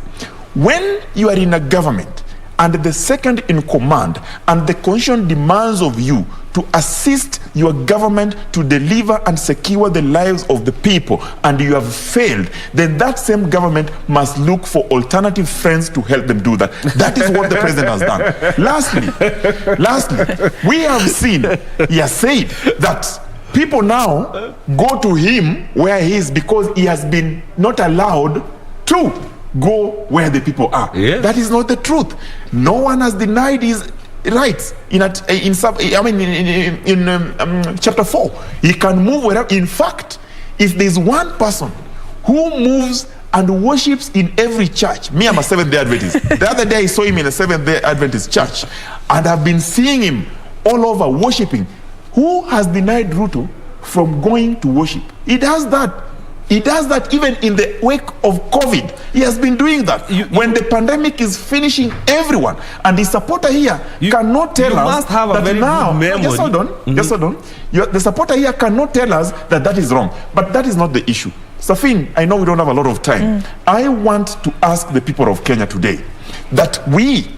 when you are in a government and the second in command and the constitution demands of you to assist your government to deliver and secure the lives of the people and you have failed, then that same government must look for alternative friends to help them do that. That is what the president has done. Lastly, we have seen, he has said that people now go to him where he is because he has been not allowed to go where the people are. Yes. That is not the truth. No one has denied his rights in chapter 4. He can move wherever. In fact, if there's one person who moves and worships in every church, me, I'm a Seventh-day Adventist. The other day I saw him in a Seventh-day Adventist church and I've been seeing him all over worshiping. Who has denied Ruto from going to worship? He does that. He does that even in the wake of COVID. He has been doing that. When the pandemic is finishing everyone, and the supporter here cannot tell us that now. Just hold on. Just hold on. The supporter here cannot tell us that that is wrong. But that is not the issue. Sefirne, I know we don't have a lot of time. I want to ask the people of Kenya today that we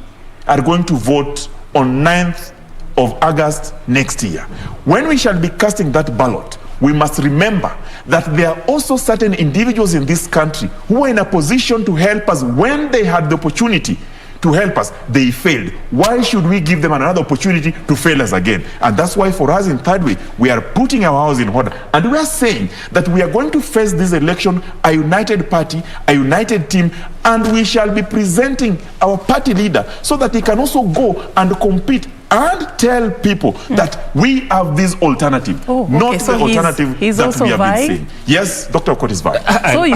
are going to vote on 9th of August next year. When we shall be casting that ballot, we must remember that there are also certain individuals in this country who are in a position to help us when they had the opportunity to help us. They failed. Why should we give them another opportunity to fail us again? And that's why for us in Third Way, we are putting our house in order. And we are saying that we are going to face this election a united party, a united team, and we shall be presenting our party leader so that he can also go and compete and tell people that we have this alternative, not so the alternative he's that also we have vying? been saying. Yes, Dr. Okot is vying. So you,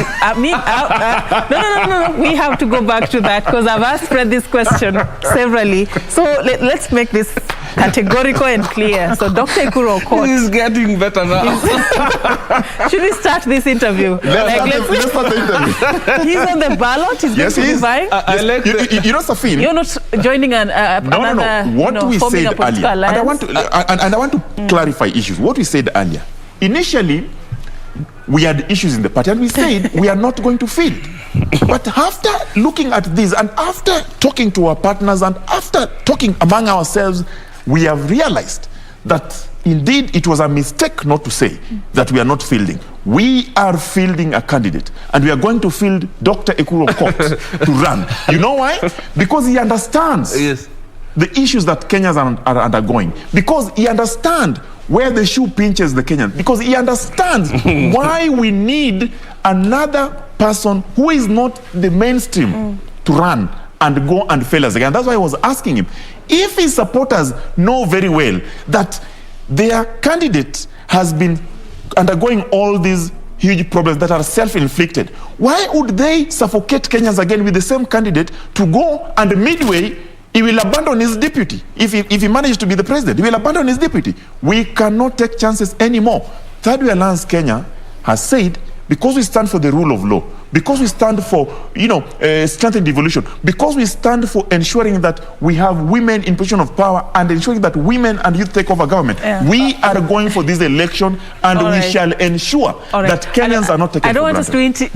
no. We have to go back to that because I've asked Fred this question severally. So let's make this categorical and clear. So Dr. Ekuru Okot. This is getting better now. Should we start this interview? Let's start the interview. He's on the ballot. He's going to be vying. You know, Sefirne, you're not joining another. What we said earlier, and I want to clarify issues. What we said earlier, initially, we had issues in the party, and we said we are not going to field. But after looking at this, and after talking to our partners, and after talking among ourselves, we have realized that indeed it was a mistake not to say that we are not fielding. We are fielding a candidate, and we are going to field Dr. Ekuru Okot to run. You know why? Because he understands the issues that Kenyans are undergoing, because he understands where the shoe pinches the Kenyans, because he understands why we need another person who is not the mainstream to run and go and fail us again. That's why I was asking him, if his supporters know very well that their candidate has been undergoing all these huge problems that are self-inflicted, why would they suffocate Kenyans again with the same candidate to go and midway he will abandon his deputy? If he manages to be the president, he will abandon his deputy. We cannot take chances anymore. Third Way Alliance Kenya has said, because we stand for the rule of law, because we stand for, strength and devolution, because we stand for ensuring that we have women in position of power and ensuring that women and youth take over government, we are going for this election, and we shall ensure that Kenyans are not taken for granted. I don't want us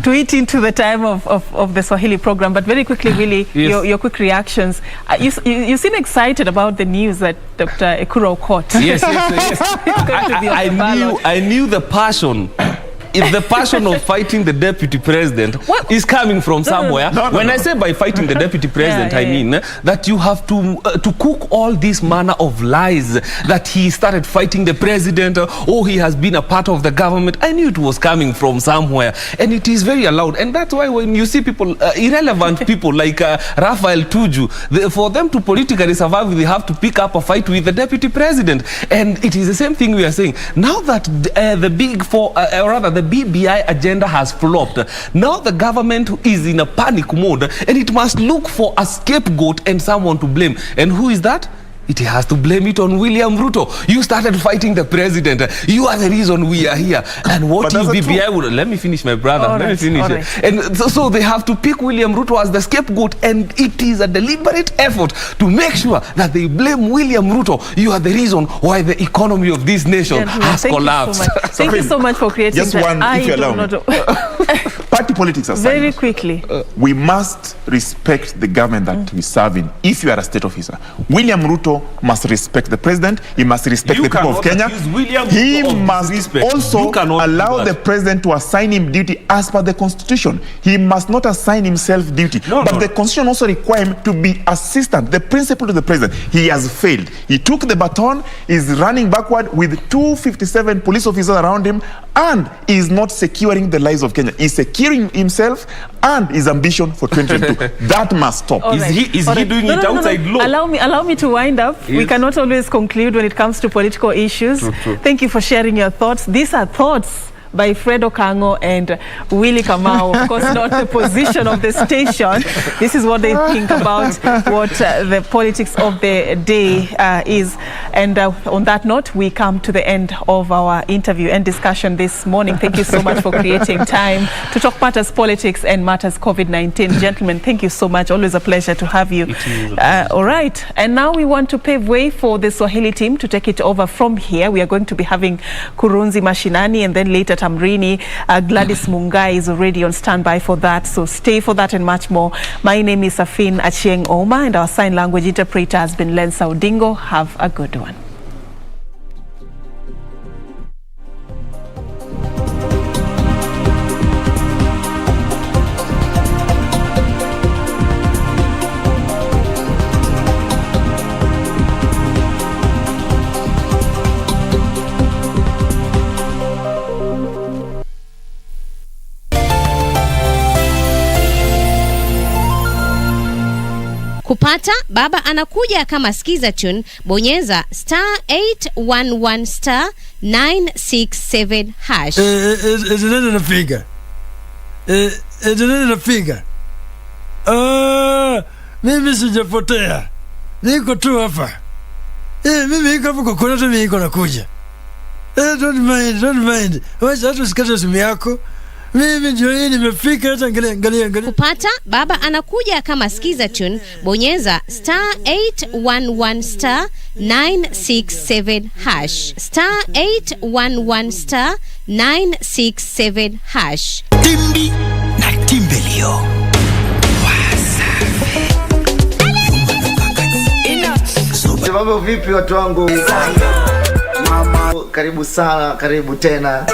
to eat into the time of the Swahili program, but very quickly, Willie, your quick reactions. You seem excited about the news that Dr. Ekuru Okot is going to be on the ballot. I knew the passion if the passion of fighting the deputy president is coming from somewhere, when I say by fighting the deputy president, I mean that you have to cook all this manner of lies that he started fighting the president, or he has been a part of the government. I knew it was coming from somewhere, and it is very allowed. And that's why when you see people, irrelevant people like Raphael Tuju, for them to politically survive, they have to pick up a fight with the deputy president. And it is the same thing we are saying. Now that the big four, or rather the BBI agenda has flopped, now the government is in a panic mode, and it must look for a scapegoat and someone to blame. And who is that? It has to blame it on William Ruto. You started fighting the president. You are the reason we are here. And what if BBI would... Let me finish, my brother. Let me finish. And so they have to pick William Ruto as the scapegoat, and it is a deliberate effort to make sure that they blame William Ruto. You are the reason why the economy of this nation has collapsed. Thank you so much for creating just one, if you allow me. Party politics aside, very quickly, we must respect the government that we serve in. If you are a state officer, William Ruto must respect the president. He must respect the people of Kenya. He must also allow the president to assign him duty as per the constitution. He must not assign himself duty. But the constitution also requires him to be assistant, the principal to the president. He has failed. He took the baton, is running backward with 257 police officers around him, and is not securing the lives of Kenya. He's securing himself and his ambition for 2022. That must stop. Is he doing it outside law? Allow me to wind up. Yes. We cannot always conclude when it comes to political issues. True. Thank you for sharing your thoughts. These are thoughts by Fred Okango and Willie Kamau. Of course, not the position of the station. This is what they think about what the politics of the day is. And on that note, we come to the end of our interview and discussion this morning. Thank you so much for creating time to talk matters politics and matters COVID-19. Gentlemen, thank you so much. Always a pleasure to have you. All right. And now we want to pave way for the Swahili team to take it over from here. We are going to be having Kurunzi Mashinani, and then later Tamrini. Gladys Mungai is already on standby for that, so stay for that and much more. My name is Sefirne Achieng Oma, and our sign language interpreter has been Lensa Odingo. Have a good one. Kupata baba anakuja kama skiza tune, bonyeza *811 *967 hash. Nenda napiga. Nenda napiga. Mimi sijapotea. Niko tu hapa. Mimi niko hapa kwa kuna mimi niko nakuja. Don't mind. Wacha hata usikate simu yako. Mimi ndio hii nimefika, hata angalia. Kupata baba anakuja kama skiza tune, bonyeza *811 *967 hash. *811 *967 hash. Timbi na Timbelio. Mambo vipi watu wangu? Mama, karibu sana, karibu tena.